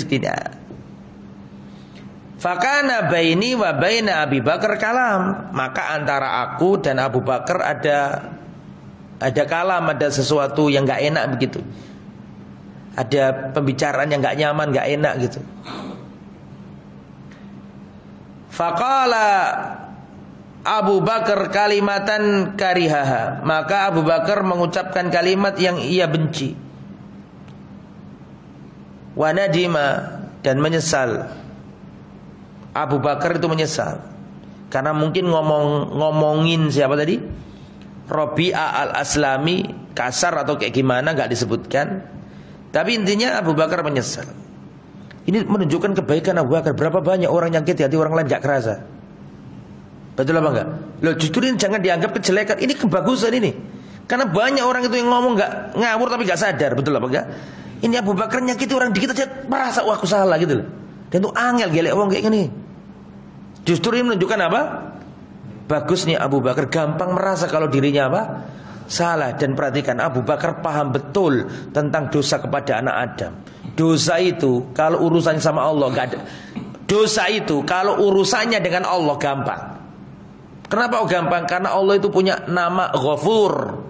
Fakana baini wa baina Abi Bakar kalam. Maka antara aku dan Abu Bakar ada kalam, ada sesuatu yang gak enak begitu. Ada pembicaraan yang gak nyaman, gak enak gitu. Faqala Abu Bakar kalimatan karihaha. Maka Abu Bakar mengucapkan kalimat yang ia benci. Wa nadima, dan menyesal. Abu Bakar itu menyesal karena mungkin ngomongin siapa tadi? Rabi'ah al-Aslami kasar atau kayak gimana gak disebutkan. Tapi intinya Abu Bakar menyesal. Ini menunjukkan kebaikan Abu Bakar. Berapa banyak orang yang nyakiti hati orang lain gak kerasa. Betul apa enggak? Loh, justru ini jangan dianggap kejelekan. Ini kebagusan ini. Karena banyak orang itu yang ngomong gak ngawur tapi gak sadar. Betul apa enggak? Ini Abu Bakar nyakiti orang dikit aja merasa wah aku salah gitu loh. Dan itu angel gelek orang kayak gini. Justru ini menunjukkan apa? Bagusnya Abu Bakar gampang merasa kalau dirinya apa? Salah. Dan perhatikan, Abu Bakar paham betul tentang dosa kepada anak Adam. Dosa itu kalau urusannya sama Allah gak ada. Dosa itu kalau urusannya dengan Allah gampang. Kenapa gampang? Karena Allah itu punya nama Ghafur.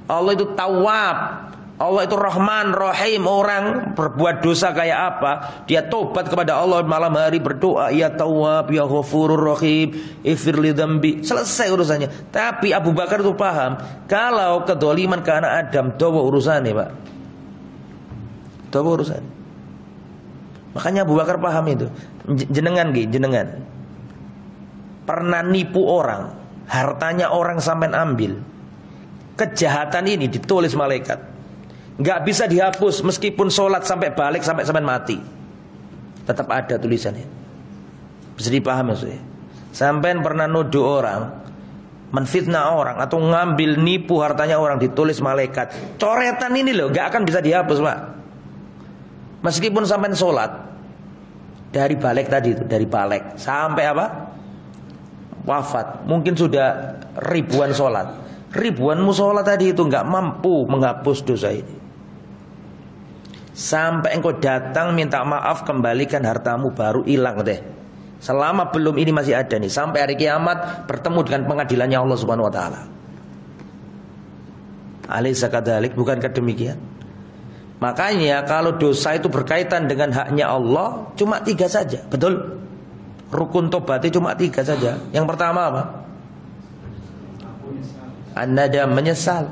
Allah itu Tawwab. Allah itu Rahman, Rahim. Orang berbuat dosa kayak apa, dia tobat kepada Allah malam hari, berdoa, ya Tawwab, ya Ghafurur Rahim, ighfirli dzambi. Selesai urusannya. Tapi Abu Bakar itu paham, kalau kedoliman ke anak Adam, dawa urusannya Pak, dawa urusan. Makanya Abu Bakar paham itu. Jenengan pernah nipu orang, hartanya orang sampean ambil. Kejahatan ini ditulis malaikat, gak bisa dihapus meskipun sholat sampai balik sampai mati. Tetap ada tulisannya. Bisa dipahami maksudnya. Sampai pernah nuduh orang, menfitnah orang atau ngambil nipu hartanya orang, ditulis malaikat. Coretan ini loh gak akan bisa dihapus Pak. Meskipun sampai sholat, dari balik tadi itu, dari balik sampai apa? Wafat. Mungkin sudah ribuan sholat, ribuan musola tadi itu gak mampu menghapus dosa ini. Sampai engkau datang minta maaf, kembalikan hartamu, baru hilang deh. Selama belum ini masih ada nih, sampai hari kiamat bertemu dengan pengadilannya Allah Subhanahu wa taala. Alaysa kadzalik, bukankah demikian? Makanya kalau dosa itu berkaitan dengan haknya Allah, cuma 3 saja. Betul? Rukun tobatnya cuma 3 saja. Yang pertama apa? An-nadam, menyesal.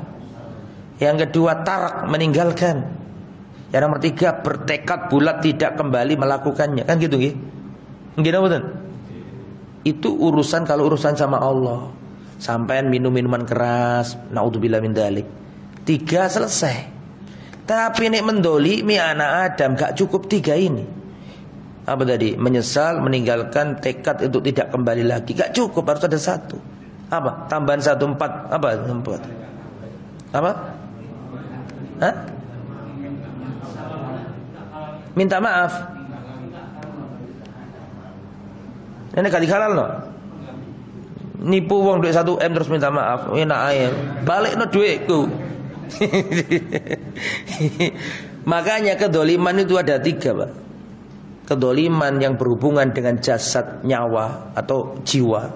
Yang kedua tarak, meninggalkan. Yang nomor 3 bertekad bulat tidak kembali melakukannya. Kan gitu nggih? Nggih betul? Itu urusan kalau urusan sama Allah. Sampai minum minuman keras, naudzubillah min dzalik. 3 selesai. Tapi nek mendolimi anak Adam gak cukup 3 ini. Apa tadi? Menyesal, meninggalkan, tekad untuk tidak kembali lagi. Gak cukup, harus ada 1. Apa? Tambahan 1 4. Apa? 4. Apa? Hah? Minta maaf. Ini kali halal no. Nipu wong duit 1 M terus minta maaf. Enak ae. Balik no duitku. Makanya kedoliman itu ada 3 Pak. Kedoliman yang berhubungan dengan jasad, nyawa atau jiwa.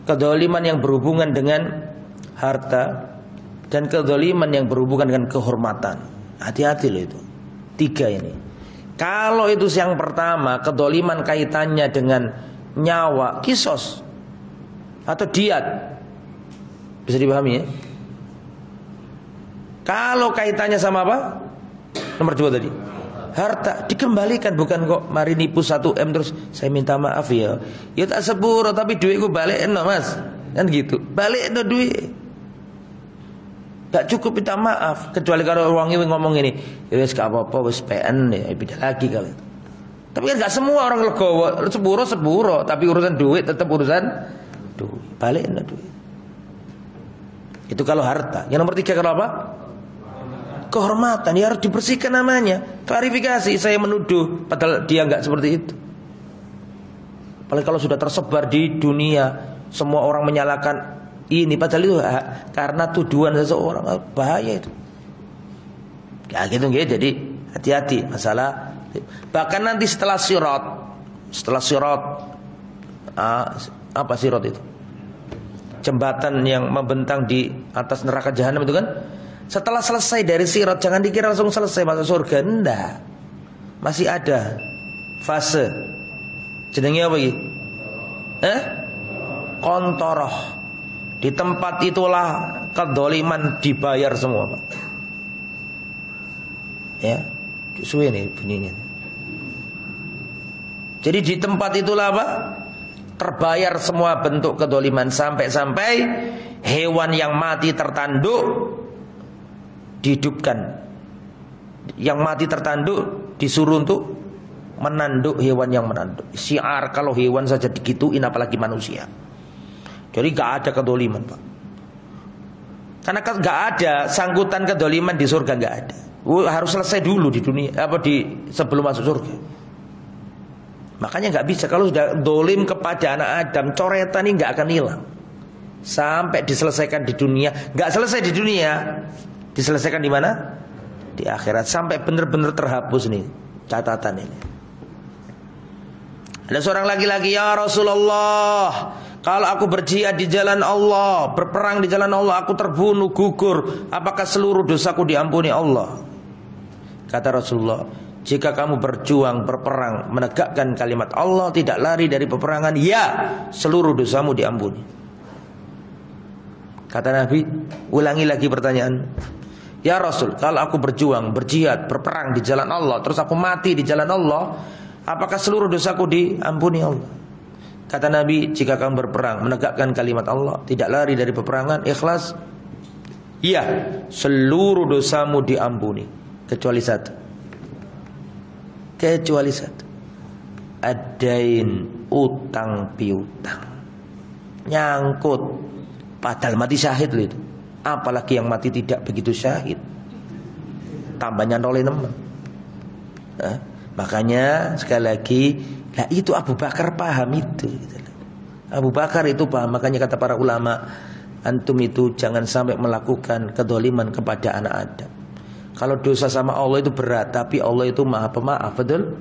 Kedoliman yang berhubungan dengan harta. Dan kedoliman yang berhubungan dengan kehormatan. Hati-hati loh itu 3 ini. Kalau itu yang pertama, kedoliman kaitannya dengan nyawa, kisos atau diat, bisa dipahami ya. Kalau kaitannya sama apa? Nomor 2 tadi, harta, dikembalikan. Bukan kok mari nipu 1 M terus saya minta maaf ya. Ya tak sepuro tapi duitku balik no Mas. Kan gitu. Balik no duit. Gak cukup minta maaf. Kecuali kalau orang ini ngomong ini, ya wis gak apa-apa, wis PN ya, beda lagi kalau itu. Tapi kan gak semua orang legowo, sepuro. Tapi urusan duit tetap urusan duit. Balik no duit. Itu kalau harta. Yang nomor 3 kalau apa? Kehormatan. Ya harus dibersihkan namanya. Klarifikasi, saya menuduh padahal dia gak seperti itu. Apalagi kalau sudah tersebar di dunia, semua orang menyalahkan ini, padahal itu karena tuduhan seseorang, bahaya itu. Kayak gitu nggih. Jadi hati-hati masalah. Bahkan nanti setelah sirat, Setelah sirat, apa sirat itu? Jembatan yang membentang di atas neraka jahanam itu kan. Setelah selesai dari sirat, jangan dikira langsung selesai masuk surga. Enggak. Masih ada fase. Jenenge apa iki? Kontoroh. Di tempat itulah kedzaliman dibayar semua, Pak. Ya, suwe nih bunyinya. Jadi di tempat itulah apa? Terbayar semua bentuk kedzaliman, sampai-sampai hewan yang mati tertanduk dihidupkan. Yang mati tertanduk disuruh untuk menanduk hewan yang menanduk. Syiar kalau hewan saja digituin apalagi manusia. Jadi gak ada kedzaliman, Pak. Karena gak ada sangkutan kedzaliman di surga, gak ada. Harus selesai dulu di dunia, sebelum masuk surga. Makanya nggak bisa kalau sudah dolim kepada anak Adam, coretan ini nggak akan hilang sampai diselesaikan di dunia. Nggak selesai di dunia, diselesaikan di mana? Di akhirat, sampai benar-benar terhapus nih catatan ini. Ada seorang laki-laki, ya Rasulullah, kalau aku berjihad di jalan Allah, berperang di jalan Allah, aku terbunuh, gugur, apakah seluruh dosaku diampuni Allah? Kata Rasulullah, jika kamu berjuang, berperang, menegakkan kalimat Allah, tidak lari dari peperangan, ya, seluruh dosamu diampuni. Kata Nabi, ulangi lagi pertanyaan. Ya Rasul, kalau aku berjuang, berjihad, berperang di jalan Allah, terus aku mati di jalan Allah, apakah seluruh dosaku diampuni Allah? Kata Nabi, jika kamu berperang, menegakkan kalimat Allah, tidak lari dari peperangan, ikhlas, ya, seluruh dosamu diampuni. Kecuali satu. Adain, utang piutang, nyangkut. Padahal mati syahid loh itu. Apalagi yang mati tidak begitu syahid, tambahnya oleh nemen. Makanya sekali lagi, nah itu Abu Bakar paham itu. Abu Bakar itu paham. Makanya kata para ulama, antum itu jangan sampai melakukan kedzaliman kepada anak Adam. Kalau dosa sama Allah itu berat, tapi Allah itu maha pemaaf, betul?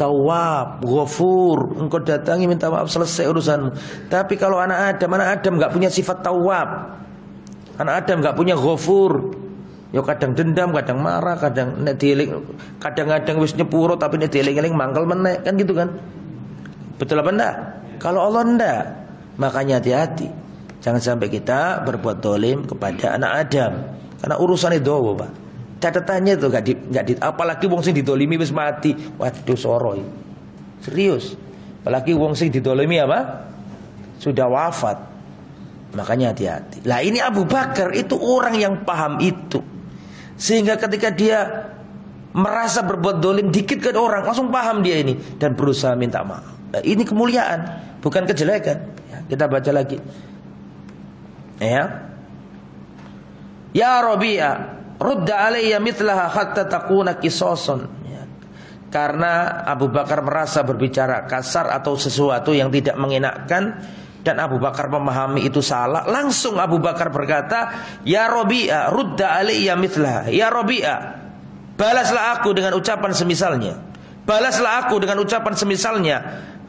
Tawwab, Ghafur, engkau datangi minta maaf, selesai urusanmu. Tapi kalau anak Adam nggak punya sifat tawwab, anak Adam nggak punya Ghafur, ya kadang dendam, kadang marah, kadang kadang-kadang wis nyepuro tapi nek dieling-eling mangkel meneh, kan gitu kan? Betul apa enggak? Kalau Allah enggak, makanya hati-hati, jangan sampai kita berbuat dolim kepada anak Adam, karena urusannya dowo, Pak. Catatannya tuh apalagi wong sing didolimi wis mati. Waduh soroi. Serius. Apalagi wong sing didolimi apa? Sudah wafat. Makanya hati-hati. Lah ini Abu Bakar itu orang yang paham itu. Sehingga ketika dia merasa berbuat dolim dikit ke orang, langsung paham dia ini dan berusaha minta maaf. Nah, ini kemuliaan, bukan kejelekan. Ya, kita baca lagi. Ya Rabi'ah, rudda alayya mithlaha hatta takuna qisasan. Ya. Karena Abu Bakar merasa berbicara kasar atau sesuatu yang tidak mengenakan, dan Abu Bakar memahami itu salah, langsung Abu Bakar berkata, ya Rabi'ah, rudda alayya mithlaha. Ya Rabi'ah, balaslah aku dengan ucapan semisalnya. Balaslah aku dengan ucapan semisalnya,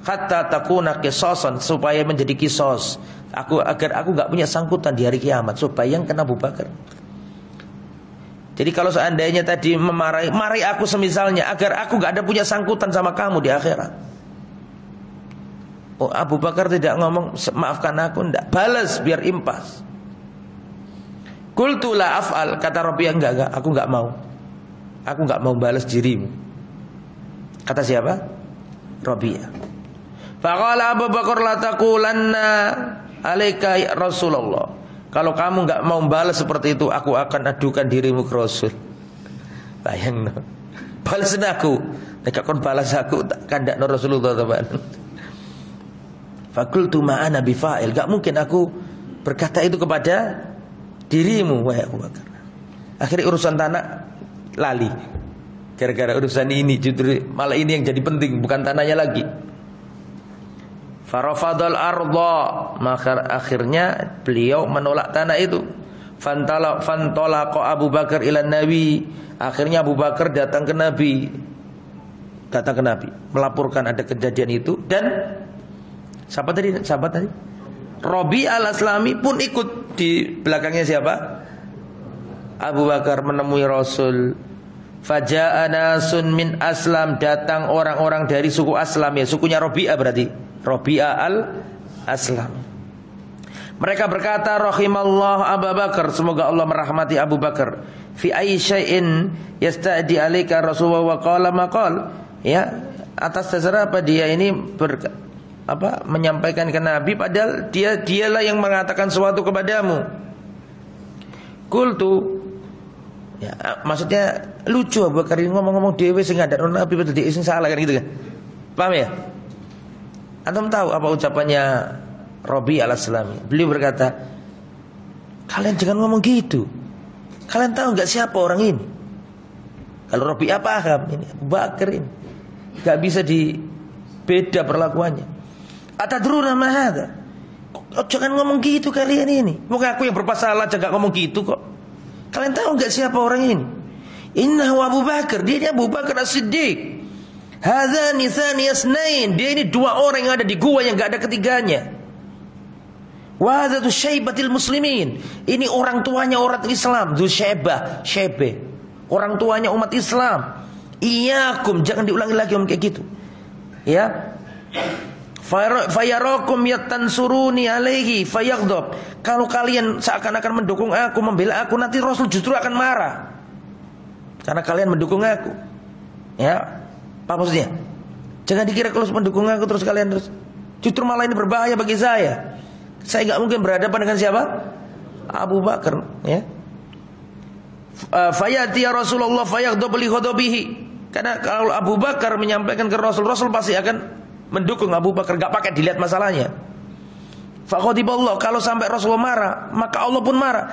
hatta takuna qisasan, supaya menjadi kisos. Agar aku enggak punya sangkutan di hari kiamat. So bayangkan Abu Bakar. Jadi kalau seandainya tadi memarahi, mari aku semisalnya, agar aku gak ada punya sangkutan sama kamu di akhirat. Oh, Abu Bakar tidak ngomong maafkan aku, enggak, balas biar impas. Qultu la af'al, kata Rabi'ah, enggak, aku gak mau. Aku gak mau balas dirimu. Kata siapa? Rabi'ah. Faqala Abu Bakar la taqulanna alaika ya Rasulullah. Kalau kamu nggak mau balas seperti itu, aku akan adukan dirimu ke Rasul. Bayang no. Balasin aku. Nek kon balas aku kandakno Rasulullah teman. Fakultu ma'ana bifa'il. Gak mungkin aku berkata itu kepada dirimu, wahai Abu Bakar. Akhirnya urusan tanah lali. Gara-gara urusan ini justru malah ini yang jadi penting, bukan tanahnya lagi. Farafadal arda, maka akhirnya beliau menolak tanah itu. Fantalaqa Abu Bakar ila Nabi, akhirnya Abu Bakar datang ke Nabi. datang ke Nabi, melaporkan ada kejadian itu. Dan sahabat tadi Rabi'ah al-Aslami pun ikut di belakangnya siapa? Abu Bakar menemui Rasul. Faja'a nasun min Aslam, datang orang-orang dari suku Aslam, ya sukunya Rabi'ah, berarti Rabi'ah al-Aslam. Mereka berkata, rahimallahu Abu Bakar, semoga Allah merahmati Abu Bakar. Fi ayyi syai'in yasta'di 'alaika Rasulullah wa qala maqal. Ya, atas dasar apa dia ini menyampaikan ke Nabi padahal dialah yang mengatakan sesuatu kepadamu. Qultu, ya, maksudnya lucu Abu Bakar ini ngomong-ngomong dhewe sing ngandakno Nabi betul dia sing salah kan gitu kan. Paham ya? Antum tahu apa ucapannya Rabi' al-Aslami? Beliau berkata, kalian jangan ngomong gitu. Kalian tahu enggak siapa orang ini? Kalau Rabi'ah paham, ini Abu Bakar ini enggak bisa dibeda perlakuannya. Atadruna ma hadza? Jangan ngomong gitu kalian ini. Bukan aku yang berpasalah jangan ngomong gitu kok. Kalian tahu enggak siapa orang ini? Innahu Abu Bakar, dia ini Abu Bakar As-Siddiq. Hadzani tsani yasnain, dia ini dua orang yang ada di gua yang enggak ada ketiganya. Wa hadzatu syaibatil muslimin, ini orang tuanya orang Islam. Dzusyaibah, syaibe, orang tuanya umat Islam. Iyyakum, jangan diulangi lagi om kayak gitu. Ya. Fayarakum yatansuruni alaihi fayaghdab. Kalau kalian seakan-akan mendukung aku, membela aku, nanti Rasul justru akan marah. Karena kalian mendukung aku. Ya. Apa maksudnya? Jangan dikira kalau mendukung aku terus kalian terus, justru malah ini berbahaya bagi saya. Saya enggak mungkin berhadapan dengan siapa? Abu Bakar, ya. Fayati ya Rasulullah fayaghdab li ghadabihi. Karena kalau Abu Bakar menyampaikan ke Rasul, Rasul pasti akan mendukung Abu Bakar, gak pakai dilihat masalahnya. Faqadiballah, kalau sampai Rasulullah marah, maka Allah pun marah.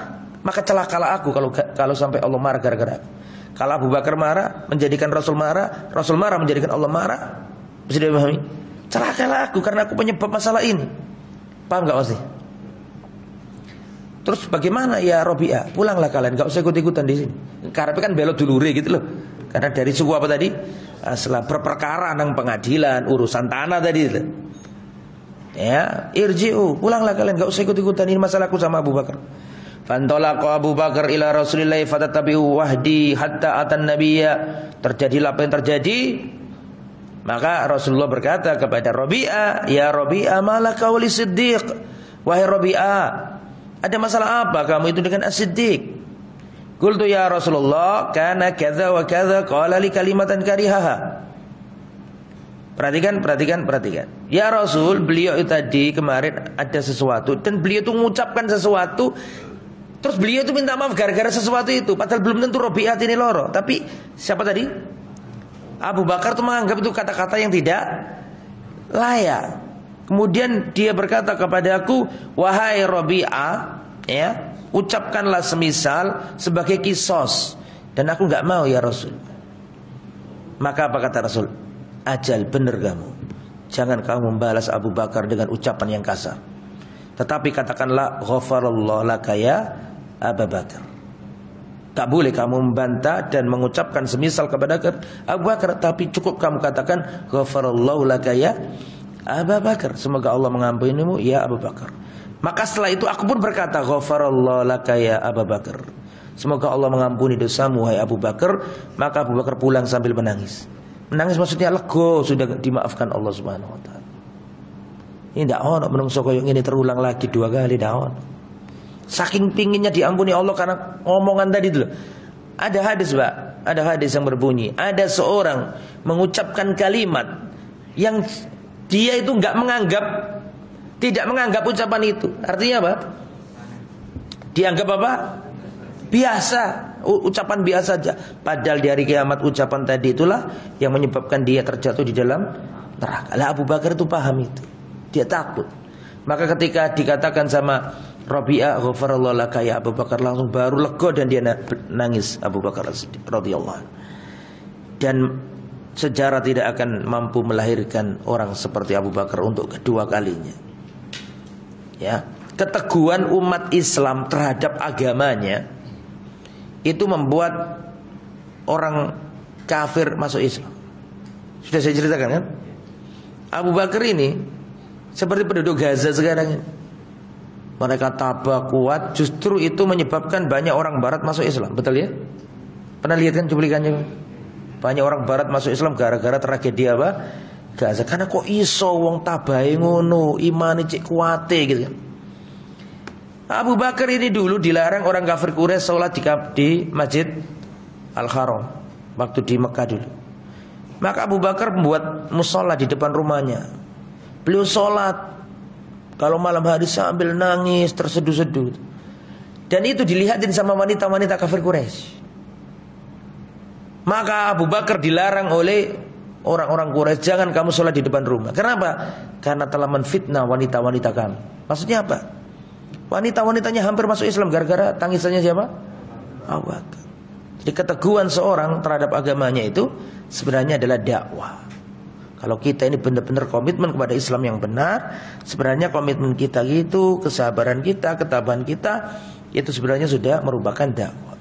Maka celakalah aku kalau sampai Allah marah gara-gara aku. Kalau Abu Bakar marah menjadikan Rasul marah, Rasul marah menjadikan Allah marah. Bisa dipahami? Celakalah aku karena aku penyebab masalah ini. Paham gak maksudnya? Terus bagaimana ya Rabi'ah? Pulanglah kalian, gak usah ikut-ikutan di sini. Karena kan belot dulure gitu loh. Karena dari suku apa tadi? Setelah berperkara nang pengadilan, urusan tanah tadi itu. Ya, irji'u, pulanglah kalian, gak usah ikut-ikutan, ini masalahku sama Abu Bakar. Fantalaqa Abu Bakar ila Rasulillah fatatabi'u wahdi hatta atan nabiyya. Terjadilah apa yang terjadi. Maka Rasulullah berkata kepada Rabi'ah, ya Rabi'ah malaka wali Siddiq. Wahai Rabi'ah, ada masalah apa kamu itu dengan As-Siddiq? Qultu ya Rasulullah kana kadza wa kadza qala li kalimatan karihaha. Perhatikan. Ya Rasul, beliau itu tadi kemarin ada sesuatu dan beliau itu mengucapkan sesuatu, terus beliau itu minta maaf gara-gara sesuatu itu, padahal belum tentu Rabi'ah ini loro. Tapi siapa tadi? Abu Bakar itu menganggap itu kata-kata yang tidak layak. Kemudian dia berkata kepadaku, wahai Rabi'ah, ya, ucapkanlah semisal sebagai kisos. Dan aku enggak mau ya Rasul. Maka apa kata Rasul? Ajal, benar kamu. Jangan kamu membalas Abu Bakar dengan ucapan yang kasar, tetapi katakanlah ghafarallahu laka ya Abu Bakar. Tak boleh kamu membantah dan mengucapkan semisal kepada Abu Bakar, tapi cukup kamu katakan ghafarallahu laka ya Abu Bakar, semoga Allah mengampunimu ya Abu Bakar. Maka setelah itu aku pun berkata ghafarallahu laka ya Abu Bakar, semoga Allah mengampuni dosamu wahai Abu Bakar. Maka Abu Bakar pulang sambil menangis. Menangis maksudnya lego, sudah dimaafkan Allah Subhanahu wa taala. Ini ndak ono menungso koyo ngene terulang lagi 2 kali, ndak ono. Saking pinginnya diampuni Allah karena omongan tadi itu. Ada hadis, Pak. Ada hadis yang berbunyi, ada seorang mengucapkan kalimat yang dia itu tidak menganggap ucapan itu. Artinya apa? Dianggap apa? Biasa, ucapan biasa saja. Padahal di hari kiamat ucapan tadi itulah yang menyebabkan dia terjatuh di dalam neraka. Lah Abu Bakar itu paham itu. Dia takut. Maka ketika dikatakan sama Rabi'ah ghafarallahu laka ya Abu Bakar, langsung baru lega dan dia nangis Abu Bakar radhiyallahu anhu. Dan sejarah tidak akan mampu melahirkan orang seperti Abu Bakar untuk kedua kalinya. Ya, keteguhan umat Islam terhadap agamanya itu membuat orang kafir masuk Islam. Sudah saya ceritakan kan? Abu Bakar ini seperti penduduk Gaza sekarang ini. Mereka tabah kuat, justru itu menyebabkan banyak orang barat masuk Islam. Betul ya? Pernah lihat kan cuplikannya? Banyak orang barat masuk Islam gara-gara tragedi apa? Gaza. Karena kok iso wong tabahe ngono, imane cek kuate gitu kan. Abu Bakar ini dulu dilarang orang kafir Quraisy sholat di Masjid Al-Haram waktu di Mekah dulu. Maka Abu Bakar membuat musola di depan rumahnya. Beliau sholat. Kalau malam hari sambil nangis terseduh-seduh. Dan itu dilihatin sama wanita-wanita kafir Quraisy. Maka Abu Bakar dilarang oleh orang-orang Quraisy, jangan kamu sholat di depan rumah. Kenapa? Karena telah menfitnah wanita-wanita kami. Maksudnya apa? Wanita-wanitanya hampir masuk Islam gara-gara tangisannya siapa? Abu Bakar. Jadi keteguhan seorang terhadap agamanya itu sebenarnya adalah dakwah. Kalau kita ini benar-benar komitmen kepada Islam yang benar, sebenarnya komitmen kita itu, kesabaran kita, ketabahan kita, itu sebenarnya sudah merupakan dakwah.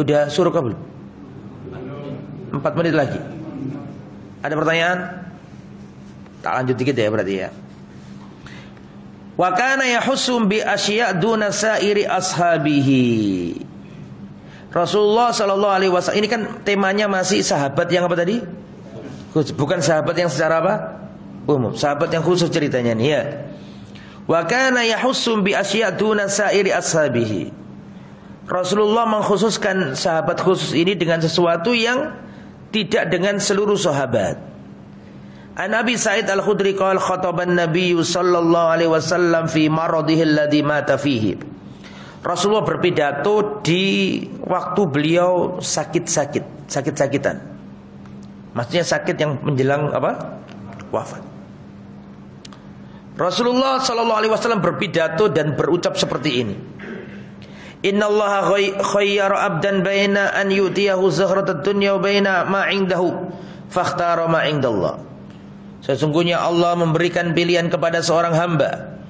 Udah suruh kabul? 4 menit lagi. Ada pertanyaan? Tak lanjut dikit ya berarti ya. Wa kana yahussum bi asya' duna sa'iri ashabihi. Rasulullah sallallahu alaihi wasallam, ini kan temanya masih sahabat yang apa tadi? Bukan sahabat yang secara apa? Umum. Sahabat yang khusus ceritanya nih ya. Wa kana yahussum bi asya' duna sa'iri ashabihi. Rasulullah mengkhususkan sahabat khusus ini dengan sesuatu yang tidak dengan seluruh sahabat. An Abi Sa'id Al-Khudri qala khataban Nabi sallallahu alaihi wasallam fi maradihi alladhi mata fihi. Rasulullah berpidato di waktu beliau sakit-sakitan. Maksudnya sakit yang menjelang apa? Wafat. Rasulullah sallallahu alaihi wasallam berpidato dan berucap seperti ini. Innallaha khayyara abdan baina an yutiyahu zahratad dunya wa baina ma 'indahu fakhtara ma 'indallah. Sesungguhnya Allah memberikan pilihan kepada seorang hamba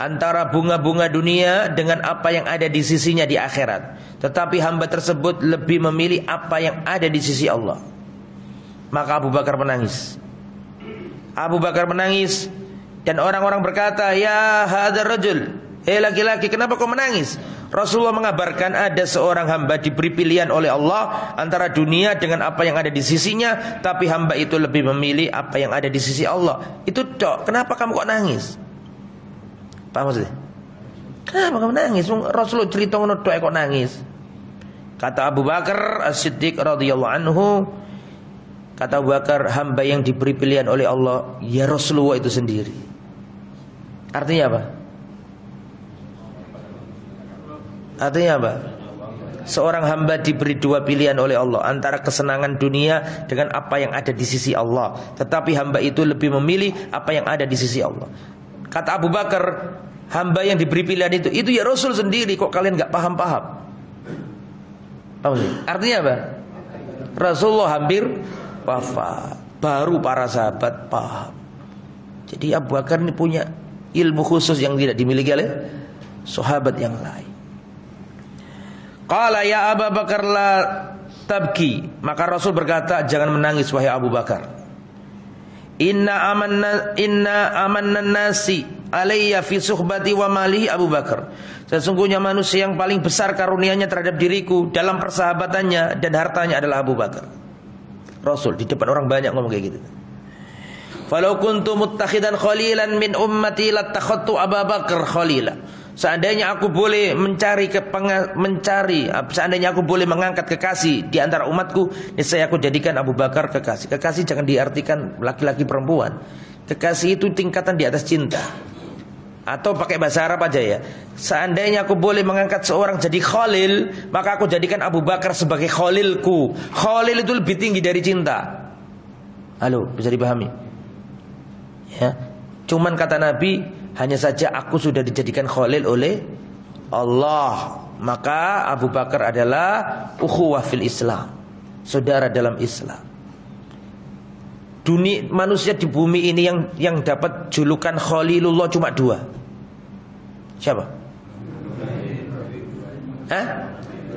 antara bunga-bunga dunia dengan apa yang ada di sisinya di akhirat. Tetapi hamba tersebut lebih memilih apa yang ada di sisi Allah. Maka Abu Bakar menangis. Abu Bakar menangis dan orang-orang berkata, "Ya hadzal rajul, hei laki-laki, kenapa kau menangis?" Rasulullah mengabarkan ada seorang hamba diberi pilihan oleh Allah antara dunia dengan apa yang ada di sisinya, tapi hamba itu lebih memilih apa yang ada di sisi Allah. Itu dok, kenapa kamu kok nangis? Paham maksudnya? Kenapa kamu nangis? Rasulullah cerita ngono tok kok nangis. Kata Abu Bakar As-Siddiq radhiyallahu anhu, kata Abu Bakar, hamba yang diberi pilihan oleh Allah ya Rasulullah itu sendiri. Artinya apa? Artinya apa? Seorang hamba diberi dua pilihan oleh Allah, antara kesenangan dunia dengan apa yang ada di sisi Allah. Tetapi hamba itu lebih memilih apa yang ada di sisi Allah. Kata Abu Bakar, hamba yang diberi pilihan itu ya Rasul sendiri. Kok kalian gak paham-paham? Artinya apa? Rasulullah hampir wafat, baru para sahabat paham. Jadi Abu Bakar ini punya ilmu khusus yang tidak dimiliki oleh sahabat yang lain. Qala ya Abu Bakar la tabki. Maka Rasul berkata, jangan menangis wahai Abu Bakar. Inna amanna nasi alayya fi suhbati wa malihi Abu Bakar. Sesungguhnya manusia yang paling besar karunianya terhadap diriku dalam persahabatannya dan hartanya adalah Abu Bakar. Rasul di depan orang banyak ngomong kayak gitu. Falau kuntu muttakhidan khalilan min ummati lattakhadtu Abu Bakar khalila. Seandainya aku boleh seandainya aku boleh mengangkat kekasih di antara umatku, niscaya aku jadikan Abu Bakar kekasih. Kekasih jangan diartikan laki-laki perempuan. Kekasih itu tingkatan di atas cinta. Atau pakai bahasa Arab aja ya. Seandainya aku boleh mengangkat seorang jadi khalil, maka aku jadikan Abu Bakar sebagai khalilku. Khalil itu lebih tinggi dari cinta. Halo, bisa dipahami? Ya. Cuman kata Nabi, hanya saja aku sudah dijadikan khalil oleh Allah. Maka Abu Bakar adalah ukhuwah fil Islam, saudara dalam Islam. Dunia manusia di bumi ini yang dapat julukan Khalilullah cuma dua. Siapa?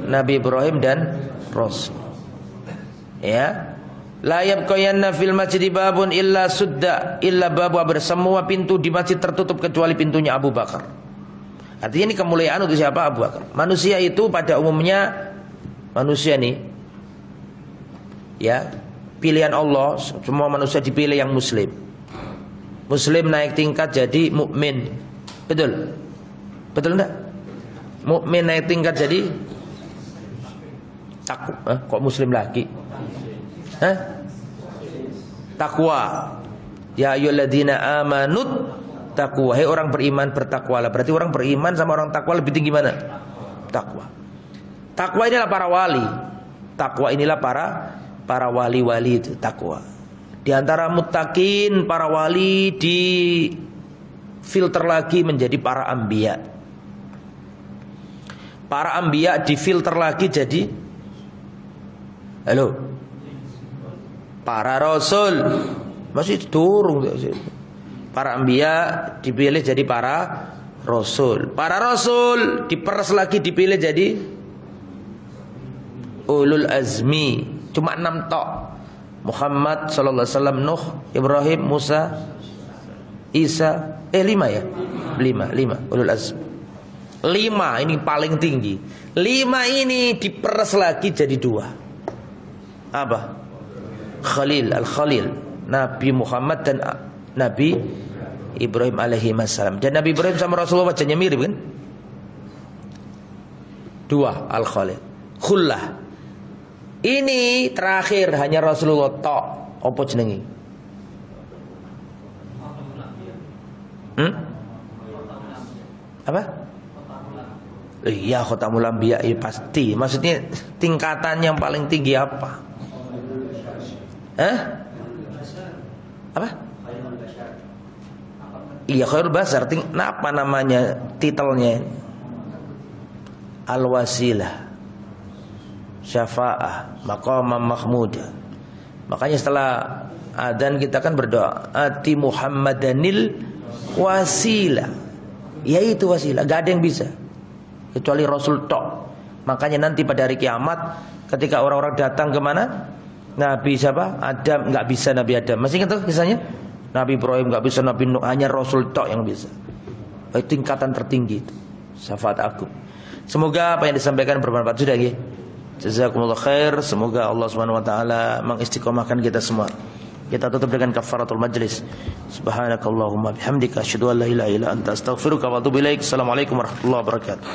Nabi Ibrahim dan Rasul. Ya. La yabqayanna fil masjid babun illa sudda illa babu Abu Bakar. Semua pintu di masjid tertutup kecuali pintunya Abu Bakar. Artinya ini kemuliaan untuk siapa? Abu Bakar. Manusia itu pada umumnya manusia nih, ya, pilihan Allah. Semua manusia dipilih yang muslim. Muslim naik tingkat jadi mukmin. Betul? Betul enggak? Mukmin naik tingkat jadi takwa. Kok muslim lagi? Takwa. Ya ayyuhalladzina amanut takwa. Hai orang beriman, bertakwalah. Berarti orang beriman sama orang takwa lebih tinggi mana? Takwa. Takwa inilah para wali. Takwa inilah para wali-wali itu takwa. Di antara muttaqin, para wali di filter lagi menjadi para anbiya. Para anbiya di filter lagi jadi para rasul. Masih turun. Para anbiya dipilih jadi para rasul. Para rasul diperes lagi dipilih jadi ulul azmi. Cuma 6 tok. Muhammad sallallahu alaihi wasallam, Nuh, Ibrahim, Musa, Isa. 5 ya? 5 ulul azmi. 5 ini paling tinggi. 5 ini diperes lagi jadi 2. Apa? Khalil, Al-Khalil, Nabi Muhammad dan Nabi Ibrahim alaihi wassalam. Dan Nabi Ibrahim sama Rasulullah wajahnya mirip kan? 2 Al-Khalil. Khullah. Ini terakhir hanya Rasulullah tok. Apa jenenge? Apa? Iya, Khotamul Anbiya ya pasti. Maksudnya tingkatan yang paling tinggi apa? Apa? Iya, khairul basar. Apa namanya titelnya? Al-wasilah, syafa'ah, maqamam mahmudah. Makanya setelah adzan kita kan berdoa, ati Muhammadanil wasilah. Yaitu wasilah, gak ada yang bisa kecuali Rasul tok. Makanya nanti pada hari kiamat ketika orang-orang datang kemana? Nabi siapa? Adam, nggak bisa Nabi Adam. Masih ingat tuh kisahnya? Nabi Ibrahim nggak bisa, Nabi Nuh, hanya Rasul tok yang bisa. Itu tingkatan tertinggi itu. Syafaat aku. Semoga apa yang disampaikan bermanfaat. Sudah ya. Jazakumullah khair. Semoga Allah Subhanahu wa taala mengistiqomahkan kita semua. Kita tutup dengan kafaratul majlis. Subhanakallahumma bihamdika asyhadu an la ilaha illa anta astaghfiruka wa atubu ilaik. Assalamualaikum warahmatullahi wabarakatuh.